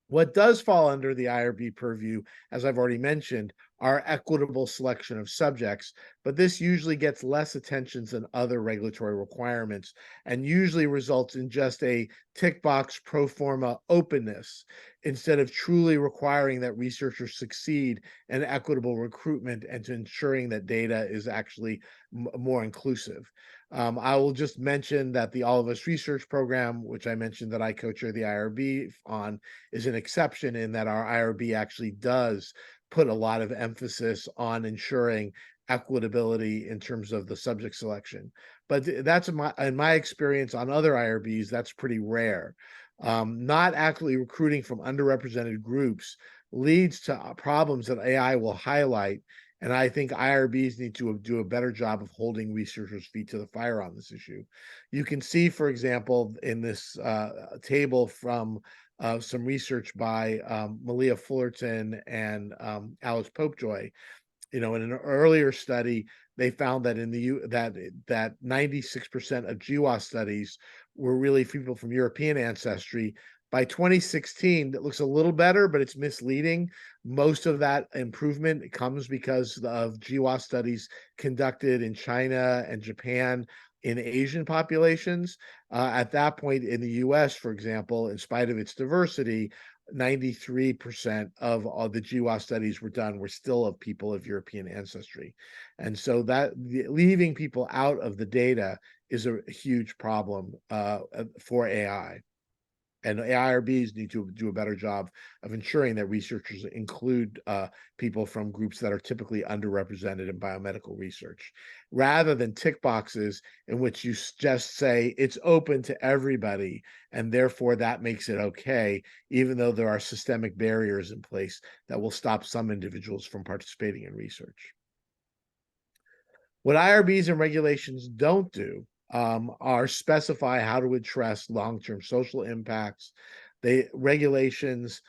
What does fall under the IRB purview, as I've already mentioned, are equitable selection of subjects, but this usually gets less attention than other regulatory requirements and usually results in just a tick box pro forma openness instead of truly requiring that researchers succeed in equitable recruitment and to ensuring that data is actually more inclusive. I will just mention that the All of Us Research Program, which I mentioned that I co-chair the IRB on, is an exception in that our IRB actually does put a lot of emphasis on ensuring equitability in terms of the subject selection. But that's in my experience on other IRBs, that's pretty rare. Not actually recruiting from underrepresented groups leads to problems that AI will highlight. And I think IRBs need to do a better job of holding researchers' feet to the fire on this issue. You can see, for example, in this table from some research by Malia Fullerton and Alice Popejoy, in an earlier study, they found that that 96% of GWAS studies were really people from European ancestry. By 2016, it looks a little better, but it's misleading. Most of that improvement comes because of GWAS studies conducted in China and Japan in Asian populations. At that point in the US, for example, in spite of its diversity, 93% of all the GWAS studies were still of people of European ancestry. And so leaving people out of the data is a huge problem for AI. And IRBs need to do a better job of ensuring that researchers include people from groups that are typically underrepresented in biomedical research, rather than tick boxes in which you just say it's open to everybody, and therefore that makes it okay, even though there are systemic barriers in place that will stop some individuals from participating in research. What IRBs and regulations don't do are specify how to address long-term social impacts. Regulations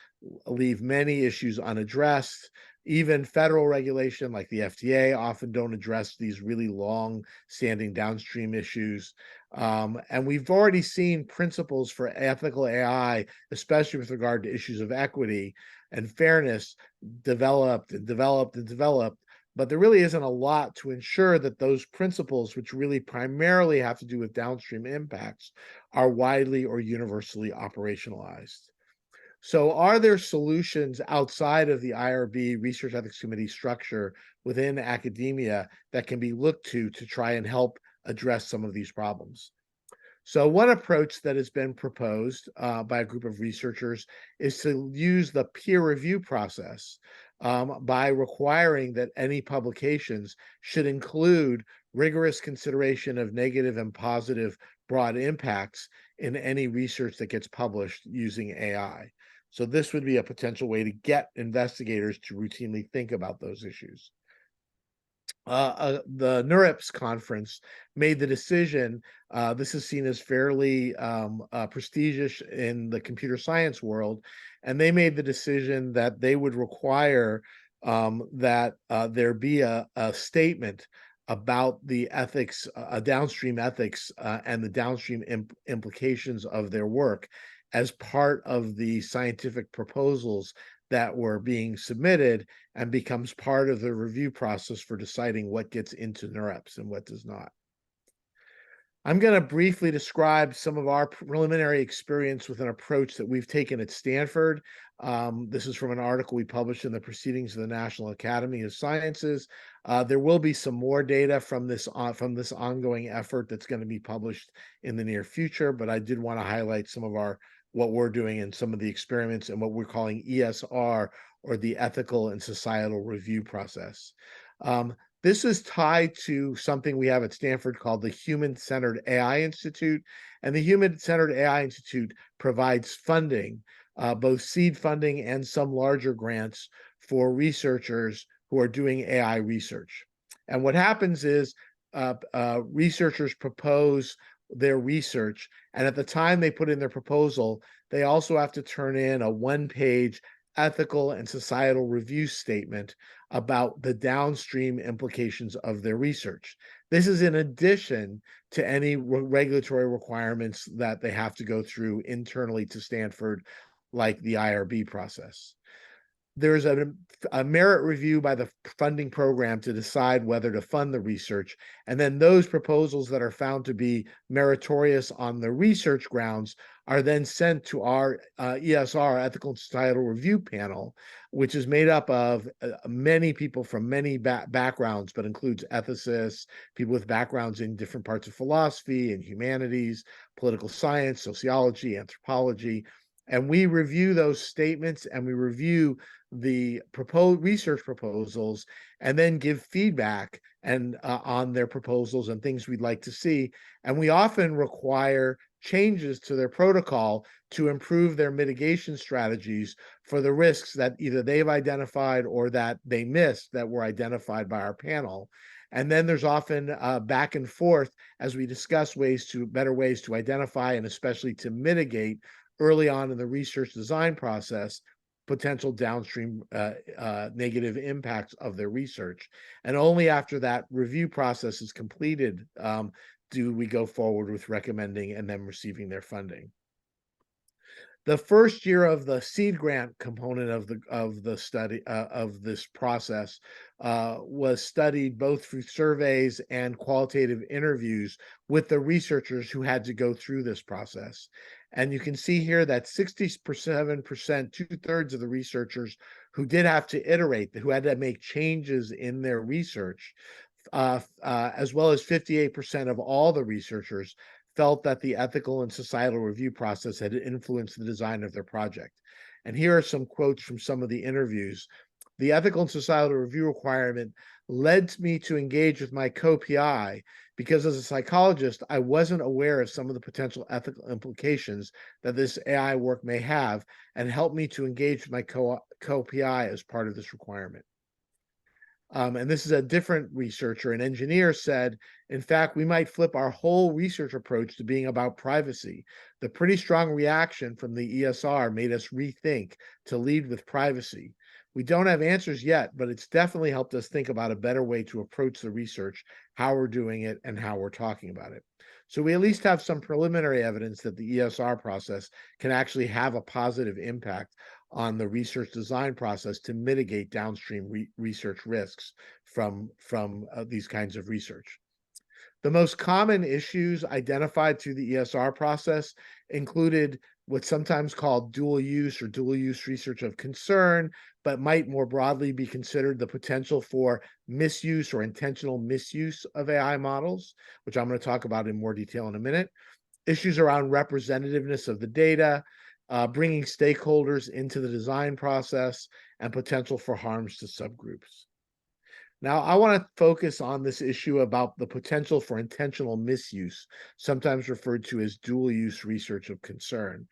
leave many issues unaddressed. Even federal regulation like the FDA often don't address these really long-standing downstream issues. And we've already seen principles for ethical AI, especially with regard to issues of equity and fairness, developed, but there really isn't a lot to ensure that those principles, which really primarily have to do with downstream impacts, are widely or universally operationalized. So are there solutions outside of the IRB Research Ethics Committee structure within academia that can be looked to try and help address some of these problems? So one approach that has been proposed by a group of researchers is to use the peer review process by requiring that any publications should include rigorous consideration of negative and positive broad impacts in any research that gets published using AI. So this would be a potential way to get investigators to routinely think about those issues. The NeurIPS conference made the decision, this is seen as fairly prestigious in the computer science world, and they made the decision that they would require that there be a statement about the ethics, downstream ethics, and the downstream implications of their work as part of the scientific proposals that were being submitted, and becomes part of the review process for deciding what gets into NeurIPS and what does not. I'm going to briefly describe some of our preliminary experience with an approach that we've taken at Stanford. This is from an article we published in the Proceedings of the National Academy of Sciences. There will be some more data from this ongoing effort that's going to be published in the near future, but I did want to highlight some of what we're doing and some of the experiments and what we're calling ESR, or the Ethical and Societal Review Process. This is tied to something we have at Stanford called the Human-Centered AI Institute. And the Human-Centered AI Institute provides funding, both seed funding and some larger grants for researchers who are doing AI research. And what happens is researchers propose their research, and at the time they put in their proposal, they also have to turn in a one-page ethical and societal review statement about the downstream implications of their research. This is in addition to any regulatory requirements that they have to go through internally to Stanford, like the IRB process. There's a merit review by the funding program to decide whether to fund the research. And then those proposals that are found to be meritorious on the research grounds are then sent to our ESR, Ethical and Societal Review Panel, which is made up of many people from many backgrounds, but includes ethicists, people with backgrounds in different parts of philosophy and humanities, political science, sociology, anthropology. And we review those statements, and we review the proposed research proposals, and then give feedback on their proposals and things we'd like to see. And we often require changes to their protocol to improve their mitigation strategies for the risks that either they've identified or that they missed that were identified by our panel. And then there's often back and forth as we discuss better ways to identify and especially to mitigate early on in the research design process potential downstream negative impacts of their research. And only after that review process is completed do we go forward with recommending and then receiving their funding. The first year of the seed grant component of the study of this process was studied both through surveys and qualitative interviews with the researchers who had to go through this process. And you can see here that 67%, 2/3 of the researchers who did have to iterate, who had to make changes in their research, as well as 58% of all the researchers felt that the ethical and societal review process had influenced the design of their project. And here are some quotes from some of the interviews. The ethical and societal review requirement led me to engage with my co-PI because as a psychologist, I wasn't aware of some of the potential ethical implications that this AI work may have, and helped me to engage with my co-PI as part of this requirement. And this is a different researcher, an engineer said, in fact, we might flip our whole research approach to being about privacy. The pretty strong reaction from the ESR made us rethink to lead with privacy. We don't have answers yet, but it's definitely helped us think about a better way to approach the research, how we're doing it, and how we're talking about it. So we at least have some preliminary evidence that the ESR process can actually have a positive impact on the research design process to mitigate downstream research risks from these kinds of research. The most common issues identified through the ESR process included what's sometimes called dual use or dual use research of concern, but might more broadly be considered the potential for misuse or intentional misuse of AI models, which I'm going to talk about in more detail in a minute. Issues around representativeness of the data, bringing stakeholders into the design process, and potential for harms to subgroups. Now, I want to focus on this issue about the potential for intentional misuse, sometimes referred to as dual use research of concern.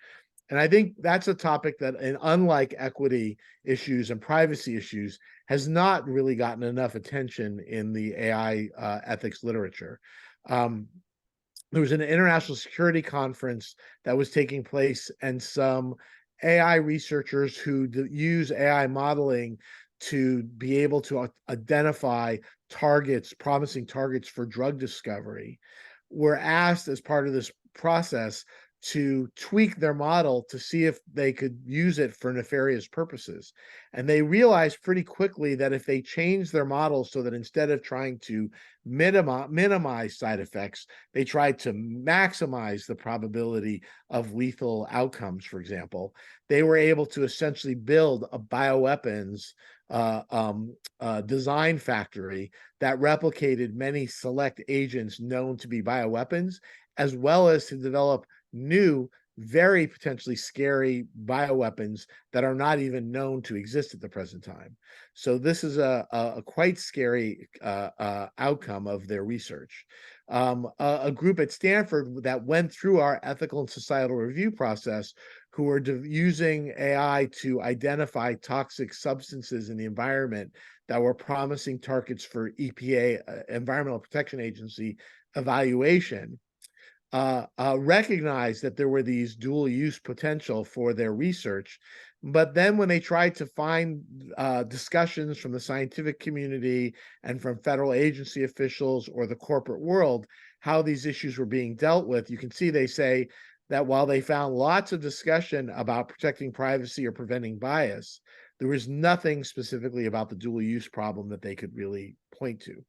And I think that's a topic that, unlike equity issues and privacy issues, has not really gotten enough attention in the AI ethics literature. There was an international security conference that was taking place, and some AI researchers who use AI modeling to be able to identify targets, promising targets for drug discovery, were asked as part of this process to tweak their model to see if they could use it for nefarious purposes. And they realized pretty quickly that if they changed their model so that instead of trying to minimize side effects, they tried to maximize the probability of lethal outcomes, for example, they were able to essentially build a bioweapons design factory that replicated many select agents known to be bioweapons, as well as to develop new, very potentially scary bioweapons that are not even known to exist at the present time. So this is a quite scary outcome of their research. A group at Stanford that went through our ethical and societal review process, who were using AI to identify toxic substances in the environment that were promising targets for EPA, Environmental Protection Agency, evaluation, recognized that there were these dual use potential for their research. But then when they tried to find discussions from the scientific community and from federal agency officials or the corporate world, how these issues were being dealt with, you can see they say that while they found lots of discussion about protecting privacy or preventing bias, there was nothing specifically about the dual use problem that they could really point to.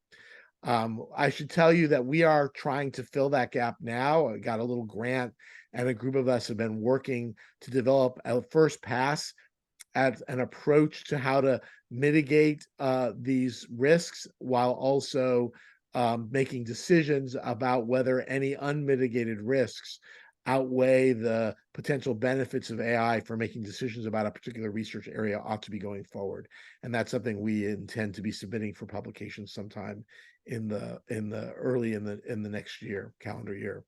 I should tell you that we are trying to fill that gap now. I got a little grant, and a group of us have been working to develop a first pass at an approach to how to mitigate these risks while also making decisions about whether any unmitigated risks outweigh the potential benefits of AI for making decisions about a particular research area ought to be going forward. And that's something we intend to be submitting for publication sometime in the next year, calendar year.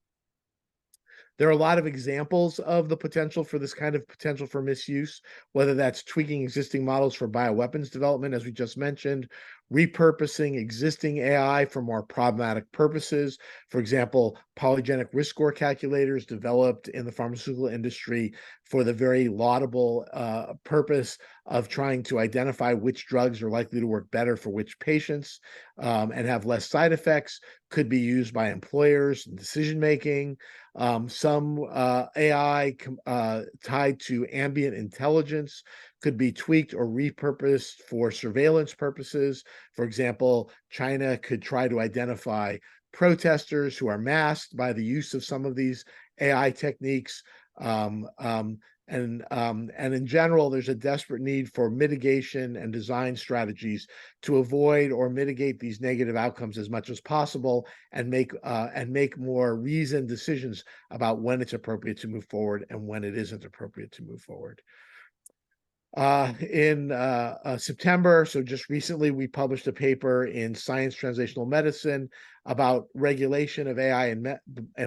There are a lot of examples of the potential for this kind of potential for misuse, whether that's tweaking existing models for bioweapons development, as we just mentioned, repurposing existing AI for more problematic purposes. For example, polygenic risk score calculators developed in the pharmaceutical industry for the very laudable purpose of trying to identify which drugs are likely to work better for which patients and have less side effects, could be used by employers in decision-making. Some AI tied to ambient intelligence could be tweaked or repurposed for surveillance purposes. For example, China could try to identify protesters who are masked by the use of some of these AI techniques. And in general, there's a desperate need for mitigation and design strategies to avoid or mitigate these negative outcomes as much as possible and make more reasoned decisions about when it's appropriate to move forward and when it isn't appropriate to move forward. In September, so just recently, we published a paper in Science Translational Medicine about regulation of AI and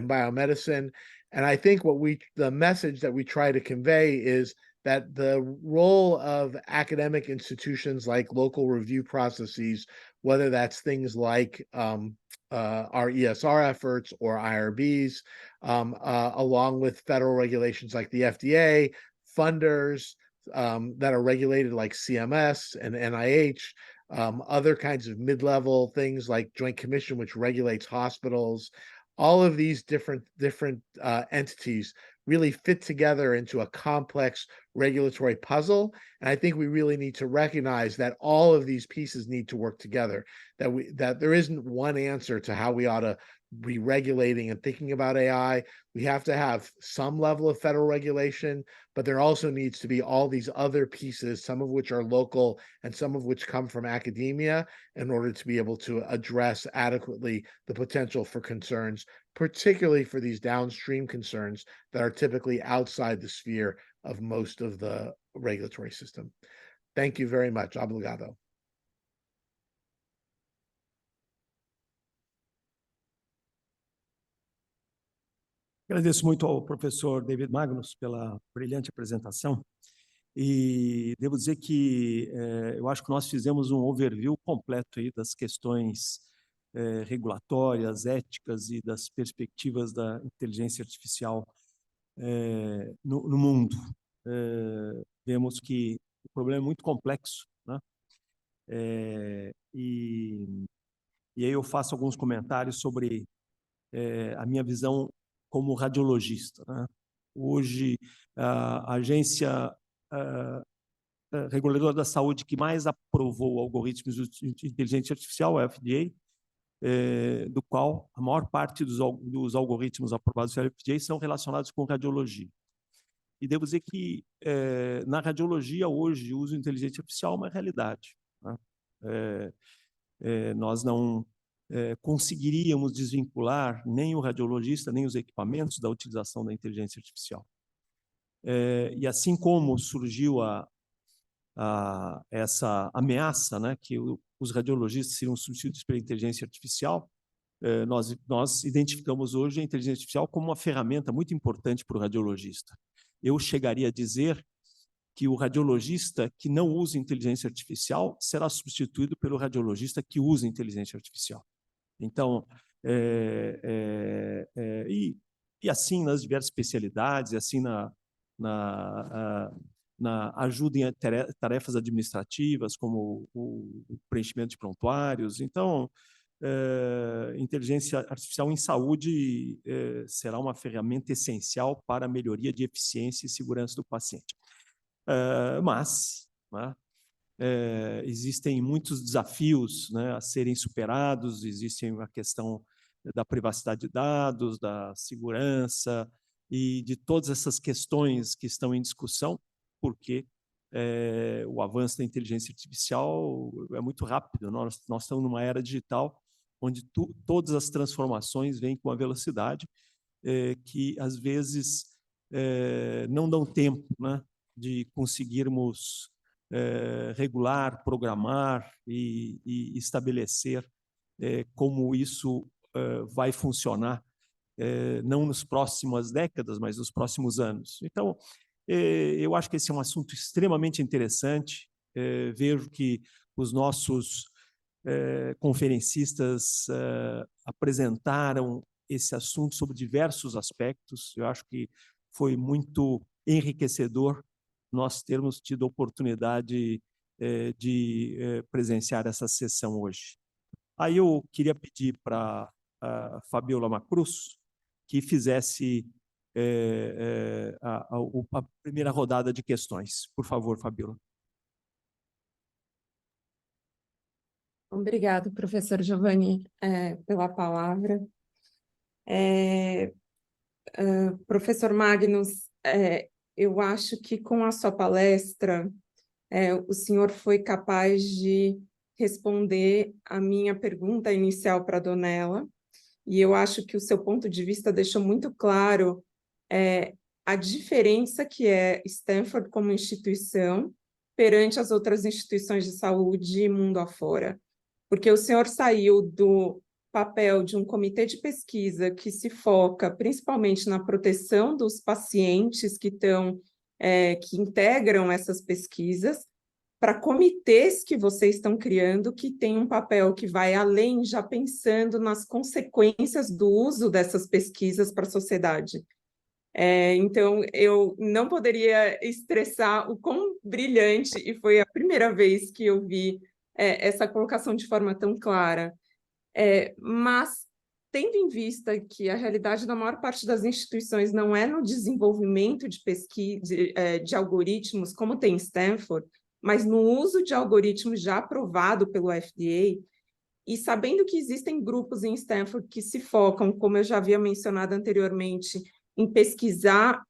biomedicine. And I think the message that we try to convey is that the role of academic institutions like local review processes, whether that's things like our ESR efforts or IRBs, along with federal regulations like the FDA, funders, that are regulated like CMS and NIH, other kinds of mid-level things like Joint Commission, which regulates hospitals. All of these different entities really fit together into a complex regulatory puzzle. And I think we really need to recognize that all of these pieces need to work together, that there isn't one answer to how we ought to be regulating and thinking about AI. We have to have some level of federal regulation, but there also needs to be all these other pieces, some of which are local and some of which come from academia, in order to be able to address adequately the potential for concerns, particularly for these downstream concerns that are typically outside the sphere of most of the regulatory system. Thank you very much. Obrigado. Agradeço muito ao professor David Magnus pela brilhante apresentação e devo dizer que eu acho que nós fizemos um overview completo aí das questões regulatórias, éticas e das perspectivas da inteligência artificial no mundo. Vemos que o problema é muito complexo, né? E aí eu faço alguns comentários sobre a minha visão como radiologista, né? Hoje, a agência reguladora da saúde que mais aprovou algoritmos de inteligência artificial é a FDA, do qual a maior parte dos algoritmos aprovados pela FDA são relacionados com radiologia. E devo dizer que, na radiologia, hoje, o uso de inteligência artificial é uma realidade, né? Nós não conseguiríamos desvincular nem o radiologista, nem os equipamentos da utilização da inteligência artificial. E assim como surgiu essa ameaça, né, que os radiologistas seriam substituídos pela inteligência artificial, nós identificamos hoje a inteligência artificial como uma ferramenta muito importante para o radiologista. Eu chegaria a dizer que o radiologista que não usa inteligência artificial será substituído pelo radiologista que usa inteligência artificial. Então, e assim nas diversas especialidades, e assim na ajuda em tarefas administrativas, como o preenchimento de prontuários. Então, inteligência artificial em saúde será uma ferramenta essencial para a melhoria de eficiência e segurança do paciente. Mas, né, existem muitos desafios, né, a serem superados, existe a questão da privacidade de dados, da segurança e de todas essas questões que estão em discussão, porque o avanço da inteligência artificial é muito rápido. Nós estamos numa era digital onde todas as transformações vêm com uma velocidade que, às vezes, não dão tempo, né, de conseguirmos regular, programar e estabelecer como isso vai funcionar, não nas próximas décadas, mas nos próximos anos. Então, eu acho que esse é um assunto extremamente interessante. Vejo que os nossos conferencistas apresentaram esse assunto sobre diversos aspectos. Eu acho que foi muito enriquecedor nós termos tido a oportunidade de presenciar essa sessão hoje. Aí eu queria pedir para a Fabiola Macruz que fizesse a primeira rodada de questões. Por favor, Fabiola. Obrigado, professor Giovanni, pela palavra. Professor Magnus, eu acho que com a sua palestra, o senhor foi capaz de responder a minha pergunta inicial para a Donella, e eu acho que o seu ponto de vista deixou muito claro a diferença que é Stanford como instituição perante as outras instituições de saúde mundo afora. Porque o senhor saiu do papel de um comitê de pesquisa que se foca principalmente na proteção dos pacientes que integram essas pesquisas, para comitês que vocês estão criando, que tem um papel que vai além, já pensando nas consequências do uso dessas pesquisas para a sociedade. Então, eu não poderia estressar o quão brilhante, e foi a primeira vez que eu vi essa colocação de forma tão clara. Mas, tendo em vista que a realidade da maior parte das instituições não é no desenvolvimento de pesquisa, de algoritmos, como tem em Stanford, mas no uso de algoritmos já aprovado pelo FDA, e sabendo que existem grupos em Stanford que se focam, como eu já havia mencionado anteriormente, em pesquisar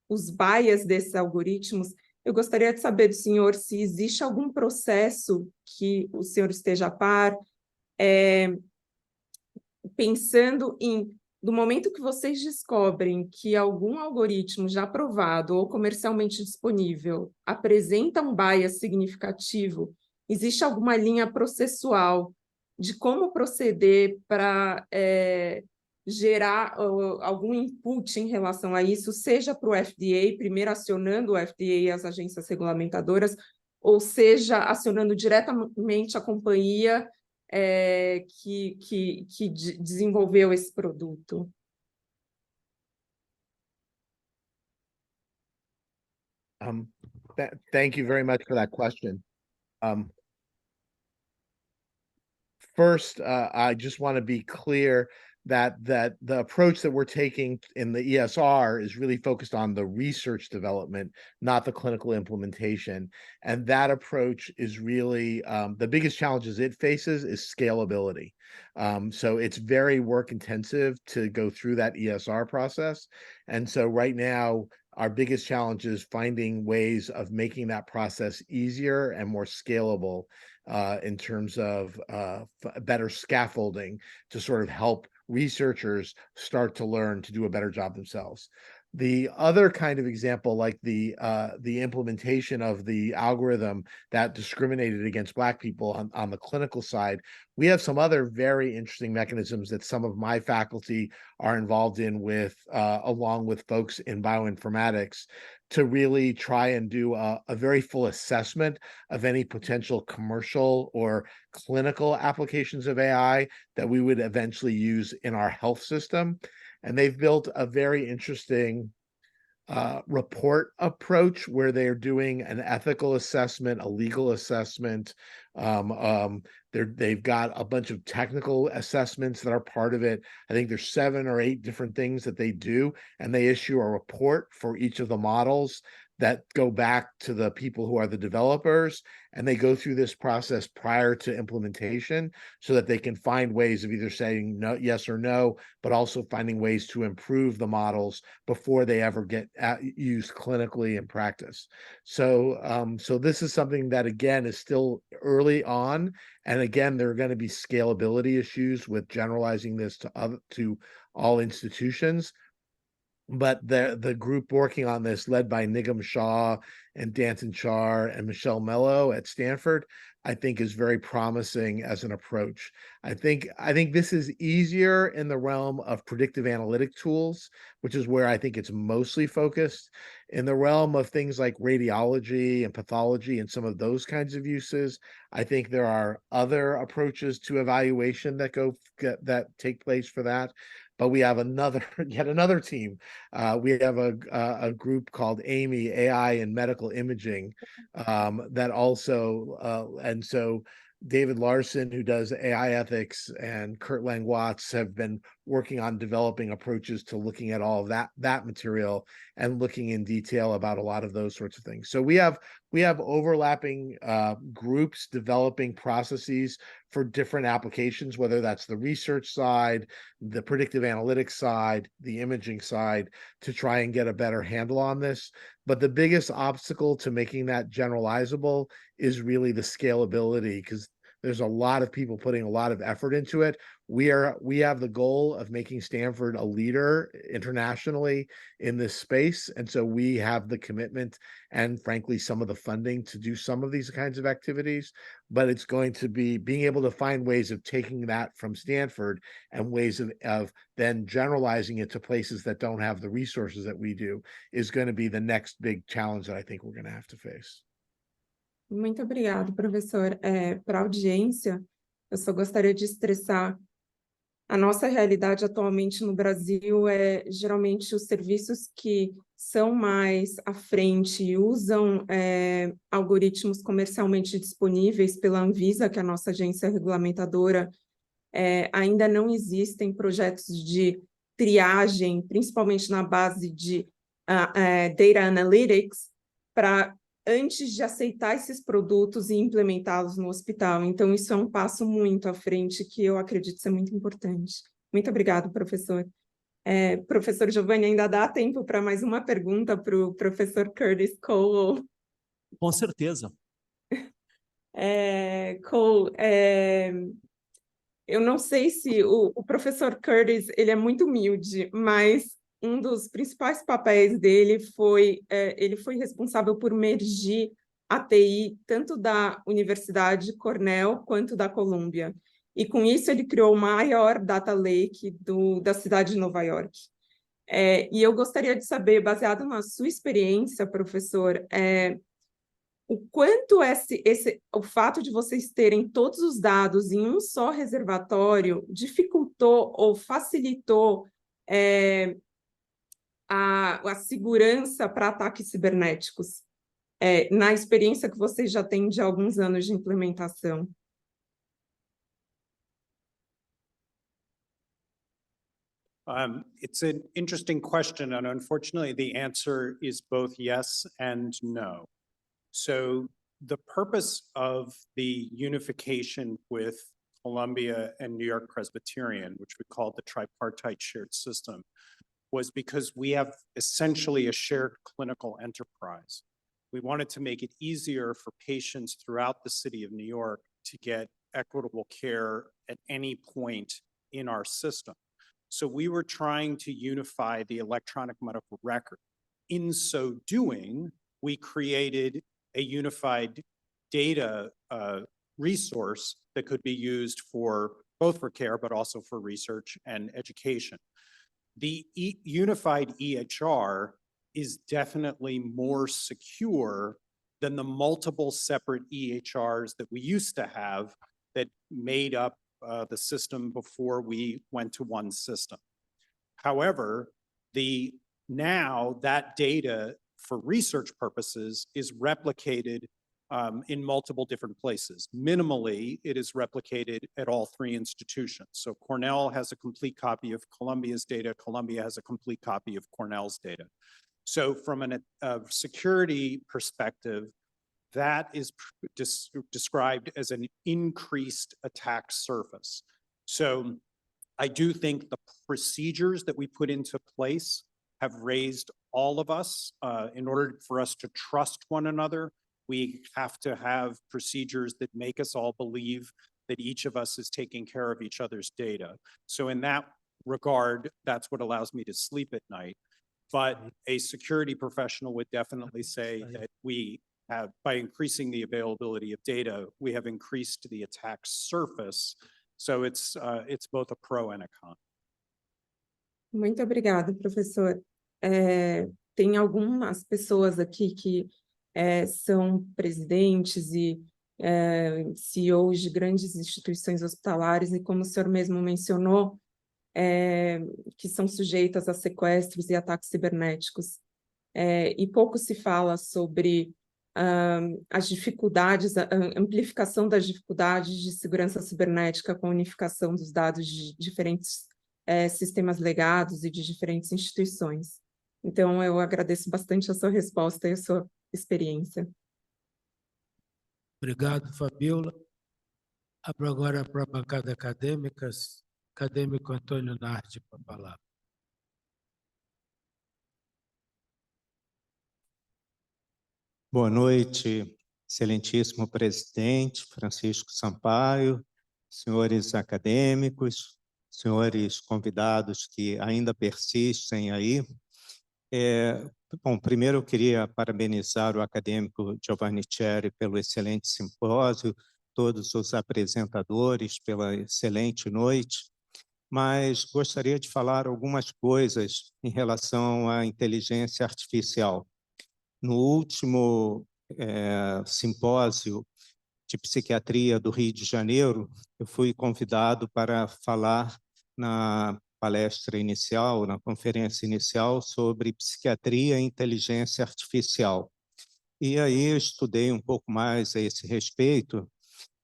os bias desses algoritmos, eu gostaria de saber do senhor se existe algum processo que o senhor esteja a par, pensando do momento que vocês descobrem que algum algoritmo já aprovado ou comercialmente disponível apresenta um bias significativo, existe alguma linha processual de como proceder para gerar algum input em relação a isso, seja para o FDA, primeiro acionando o FDA e as agências regulamentadoras, ou seja, acionando diretamente a companhia que desenvolveu esse produto? Thank you very much for that question. First, I just want to be clear that the approach that we're taking in the ESR is really focused on the research development, not the clinical implementation. And that approach is really the biggest challenges it faces is scalability. So it's very work intensive to go through that ESR process. And so right now, our biggest challenge is finding ways of making that process easier and more scalable in terms of better scaffolding to sort of help researchers start to learn to do a better job themselves. The other kind of example, like the implementation of the algorithm that discriminated against Black people on the clinical side, we have some other very interesting mechanisms that some of my faculty are involved in with, along with folks in bioinformatics, to really try and do a very full assessment of any potential commercial or clinical applications of AI that we would eventually use in our health system. And they've built a very interesting report approach where they're doing an ethical assessment, a legal assessment. They've got a bunch of technical assessments that are part of it. I think there's 7 or 8 different things that they do, and they issue a report for each of the models that go back to the people who are the developers, and they go through this process prior to implementation so that they can find ways of either saying no, yes or no, but also finding ways to improve the models before they ever get used clinically in practice. So, so this is something that, again, is still early on. And again, there are going to be scalability issues with generalizing this to all institutions. But the group working on this, led by Nigam Shah and Danton Char and Michelle Mello at Stanford, I think is very promising as an approach. I think this is easier in the realm of predictive analytic tools, which is where I think it's mostly focused. In the realm of things like radiology and pathology and some of those kinds of uses, I think there are other approaches to evaluation that take place for that. But we have yet another team. We have a group called AMI, AI in Medical Imaging, that also, and so David Larson, who does AI ethics, and Kurt Lang Watts have been working on developing approaches to looking at all of that material and looking in detail about a lot of those sorts of things. So we have overlapping groups developing processes for different applications, whether that's the research side, the predictive analytics side, the imaging side, to try and get a better handle on this. But the biggest obstacle to making that generalizable is really the scalability, because there's a lot of people putting a lot of effort into it. We have the goal of making Stanford a leader internationally in this space. And so we have the commitment and frankly, some of the funding to do some of these kinds of activities, but it's going to be being able to find ways of taking that from Stanford and ways of then generalizing it to places that don't have the resources that we do is going to be the next big challenge that I think we're going to have to face. Muito obrigado, professor. Para a audiência, eu só gostaria de estressar a nossa realidade atualmente no Brasil geralmente os serviços que são mais à frente e usam algoritmos comercialmente disponíveis pela Anvisa, que é a nossa agência regulamentadora, ainda não existem projetos de triagem, principalmente na base de data analytics, para antes de aceitar esses produtos e implementá-los no hospital. Então, isso é um passo muito à frente que eu acredito ser muito importante. Muito obrigado, professor. Professor Giovanni, ainda dá tempo para mais uma pergunta para o professor Curtis Cole? Com certeza. Cole, eu não sei se o professor Curtis ele é muito humilde, mas um dos principais papéis dele foi, ele foi responsável por mergir a TI, tanto da Universidade Cornell quanto da Columbia. E com isso ele criou o maior data lake da cidade de Nova York. E eu gostaria de saber, baseado na sua experiência, professor, o quanto o fato de vocês terem todos os dados em um só reservatório dificultou ou facilitou a segurança para ataques cibernéticos, na experiência que vocês já têm de alguns anos de implementação? It's an interesting question, and unfortunately, the answer is both yes and no. So the purpose of the unification with Columbia and New York Presbyterian, which we call the tripartite shared system, was because we have essentially a shared clinical enterprise. We wanted to make it easier for patients throughout the city of New York to get equitable care at any point in our system. So we were trying to unify the electronic medical record. In so doing, we created a unified data resource that could be used for both for care, but also for research and education. The unified EHR is definitely more secure than the multiple separate EHRs that we used to have that made up the system before we went to one system. However, now that data for research purposes is replicated in multiple different places. Minimally, it is replicated at all three institutions. So Cornell has a complete copy of Columbia's data. Columbia has a complete copy of Cornell's data. So from a security perspective, that is described as an increased attack surface. So I do think the procedures that we put into place have raised all of us. In order for us to trust one another, we have to have procedures that make us all believe that each of us is taking care of each other's data. So in that regard, that's what allows me to sleep at night. But a security professional would definitely say that we by increasing the availability of data, we have increased the attack surface. So it's both a pro and a con. Muito obrigada, professor. Tem algumas pessoas aqui que são presidentes e CEOs de grandes instituições hospitalares e, como o senhor mesmo mencionou, que são sujeitas a sequestros e ataques cibernéticos. E pouco se fala sobre as dificuldades, a amplificação das dificuldades de segurança cibernética com a unificação dos dados de diferentes sistemas legados e de diferentes instituições. Então, eu agradeço bastante a sua resposta e a sua experiência. Obrigado, Fabiola. Abro agora para a bancada acadêmica, acadêmico Antônio Nardi, para a palavra. Boa noite, excelentíssimo presidente Francisco Sampaio, senhores acadêmicos, senhores convidados que ainda persistem aí. Bom, primeiro eu queria parabenizar o acadêmico Giovanni Cherry pelo excelente simpósio, todos os apresentadores pela excelente noite, mas gostaria de falar algumas coisas em relação à inteligência artificial. No último simpósio de psiquiatria do Rio de Janeiro, eu fui convidado para falar na palestra inicial, na conferência inicial, sobre psiquiatria e inteligência artificial. E aí eu estudei um pouco mais a esse respeito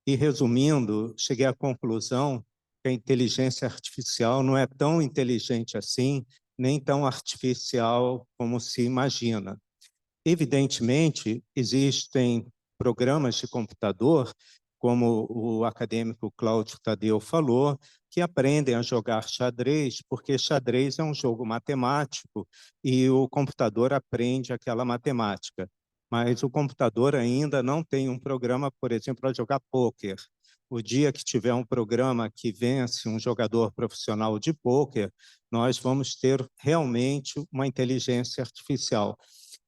e, resumindo, cheguei à conclusão que a inteligência artificial não é tão inteligente assim, nem tão artificial como se imagina. Evidentemente, existem programas de computador, como o acadêmico Cláudio Tadeu falou, que aprendem a jogar xadrez, porque xadrez é um jogo matemático e o computador aprende aquela matemática. Mas o computador ainda não tem um programa, por exemplo, para jogar pôquer. O dia que tiver um programa que vence um jogador profissional de pôquer, nós vamos ter realmente uma inteligência artificial.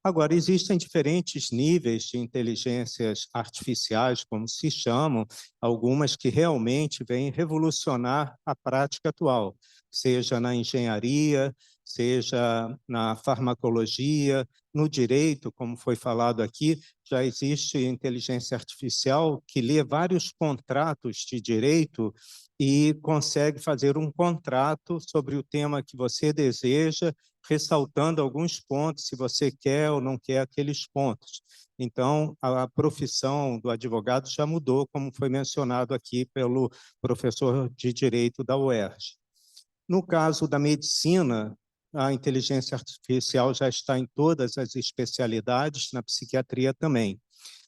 Agora, existem diferentes níveis de inteligências artificiais, como se chamam, algumas que realmente vêm revolucionar a prática atual, seja na engenharia, seja na farmacologia, no direito, como foi falado aqui, já existe inteligência artificial que lê vários contratos de direito e consegue fazer um contrato sobre o tema que você deseja, ressaltando alguns pontos, se você quer ou não quer aqueles pontos. Então, a profissão do advogado já mudou, como foi mencionado aqui pelo professor de Direito da UERJ. No caso da medicina, a inteligência artificial já está em todas as especialidades, na psiquiatria também.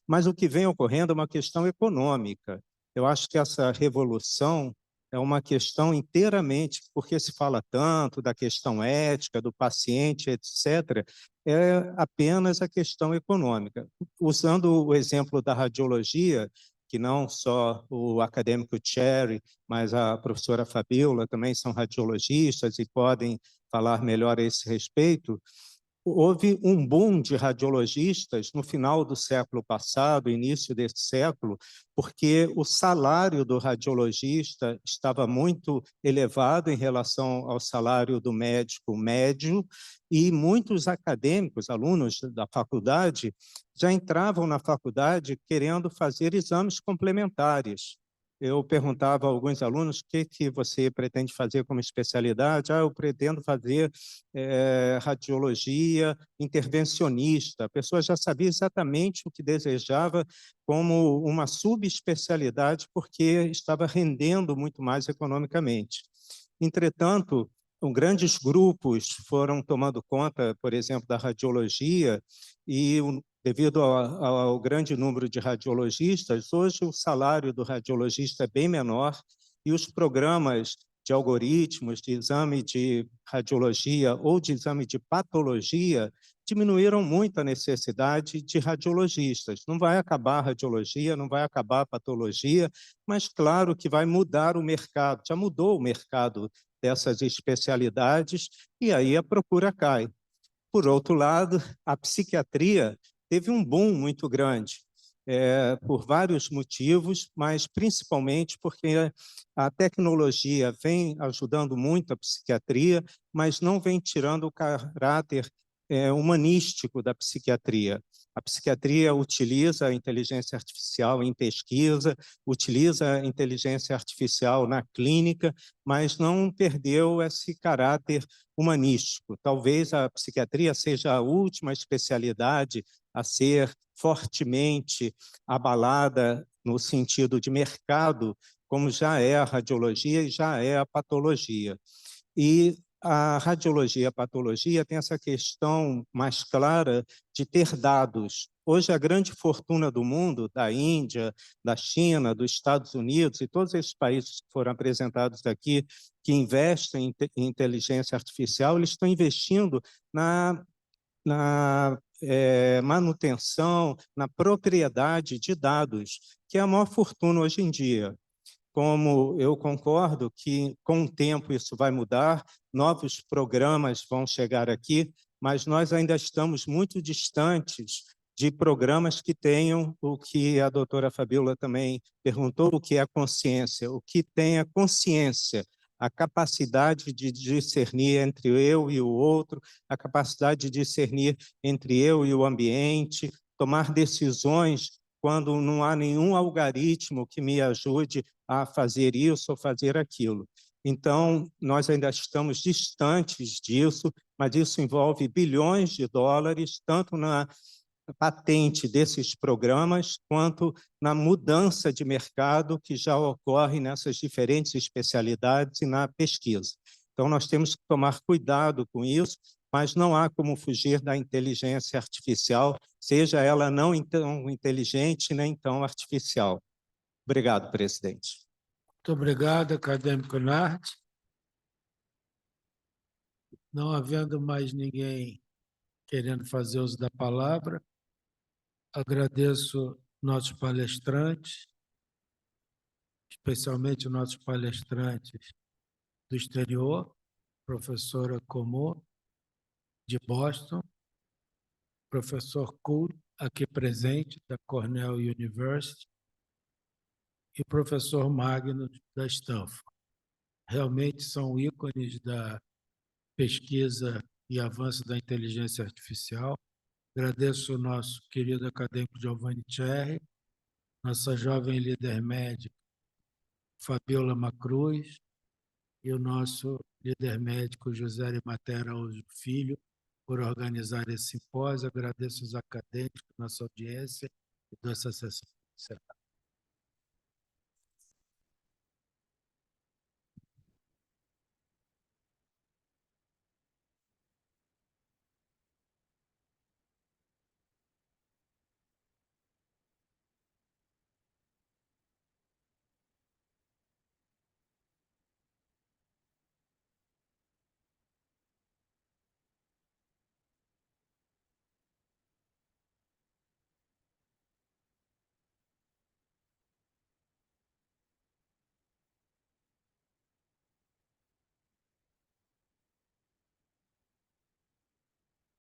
Mas o que vem ocorrendo é uma questão econômica. Eu acho que essa revolução é uma questão inteiramente, porque se fala tanto da questão ética, do paciente, etc., é apenas a questão econômica. Usando o exemplo da radiologia, que não só o acadêmico Cherry, mas a professora Fabiola também são radiologistas e podem falar melhor a esse respeito, houve um boom de radiologistas no final do século passado, início desse século, porque o salário do radiologista estava muito elevado em relação ao salário do médico médio, e muitos acadêmicos, alunos da faculdade, já entravam na faculdade querendo fazer exames complementares. Eu perguntava a alguns alunos o que você pretende fazer como especialidade. Eu pretendo fazer radiologia intervencionista. A pessoa já sabia exatamente o que desejava como uma subespecialidade, porque estava rendendo muito mais economicamente. Entretanto, grandes grupos foram tomando conta, por exemplo, da radiologia, e devido ao grande número de radiologistas, hoje o salário do radiologista é bem menor e os programas de algoritmos, de exame de radiologia ou de exame de patologia diminuíram muito a necessidade de radiologistas. Não vai acabar a radiologia, não vai acabar a patologia, mas claro que vai mudar o mercado, já mudou o mercado dessas especialidades e aí a procura cai. Por outro lado, a psiquiatria teve um boom muito grande, por vários motivos, mas principalmente porque a tecnologia vem ajudando muito a psiquiatria, mas não vem tirando o caráter humanístico da psiquiatria. A psiquiatria utiliza a inteligência artificial em pesquisa, utiliza a inteligência artificial na clínica, mas não perdeu esse caráter humanístico. Talvez a psiquiatria seja a última especialidade a ser fortemente abalada no sentido de mercado, como já é a radiologia e já é a patologia. E a radiologia e a patologia tem essa questão mais clara de ter dados. Hoje, a grande fortuna do mundo, da Índia, da China, dos Estados Unidos e todos esses países que foram apresentados aqui, que investem em inteligência artificial, eles estão investindo na manutenção, na propriedade de dados, que é a maior fortuna hoje em dia. Como eu concordo que, com o tempo, isso vai mudar, novos programas vão chegar aqui, mas nós ainda estamos muito distantes de programas que tenham o que a doutora Fabíola também perguntou, o que é a consciência, o que tem a consciência, a capacidade de discernir entre eu e o outro, a capacidade de discernir entre eu e o ambiente, tomar decisões quando não há nenhum algoritmo que me ajude a fazer isso ou fazer aquilo. Então, nós ainda estamos distantes disso, mas isso envolve bilhões de dólares, tanto na patente desses programas, quanto na mudança de mercado que já ocorre nessas diferentes especialidades e na pesquisa. Então, nós temos que tomar cuidado com isso, mas não há como fugir da inteligência artificial, seja ela não tão inteligente nem tão artificial. Obrigado, presidente. Muito obrigado, acadêmico Nard. Não havendo mais ninguém querendo fazer uso da palavra, agradeço nossos palestrantes, especialmente nossos palestrantes do exterior, professora Comô, de Boston, professor Kuhl, aqui presente, da Cornell University, e professor Magno, da Stanford. Realmente são ícones da pesquisa e avanço da inteligência artificial. Agradeço o nosso querido acadêmico Giovanni Cerri, nossa jovem líder médica, Fabiola Macruz, e o nosso líder médico, José Matera Filho, por organizar esse simpósio. Agradeço os acadêmicos, nossa audiência e nossa sessão.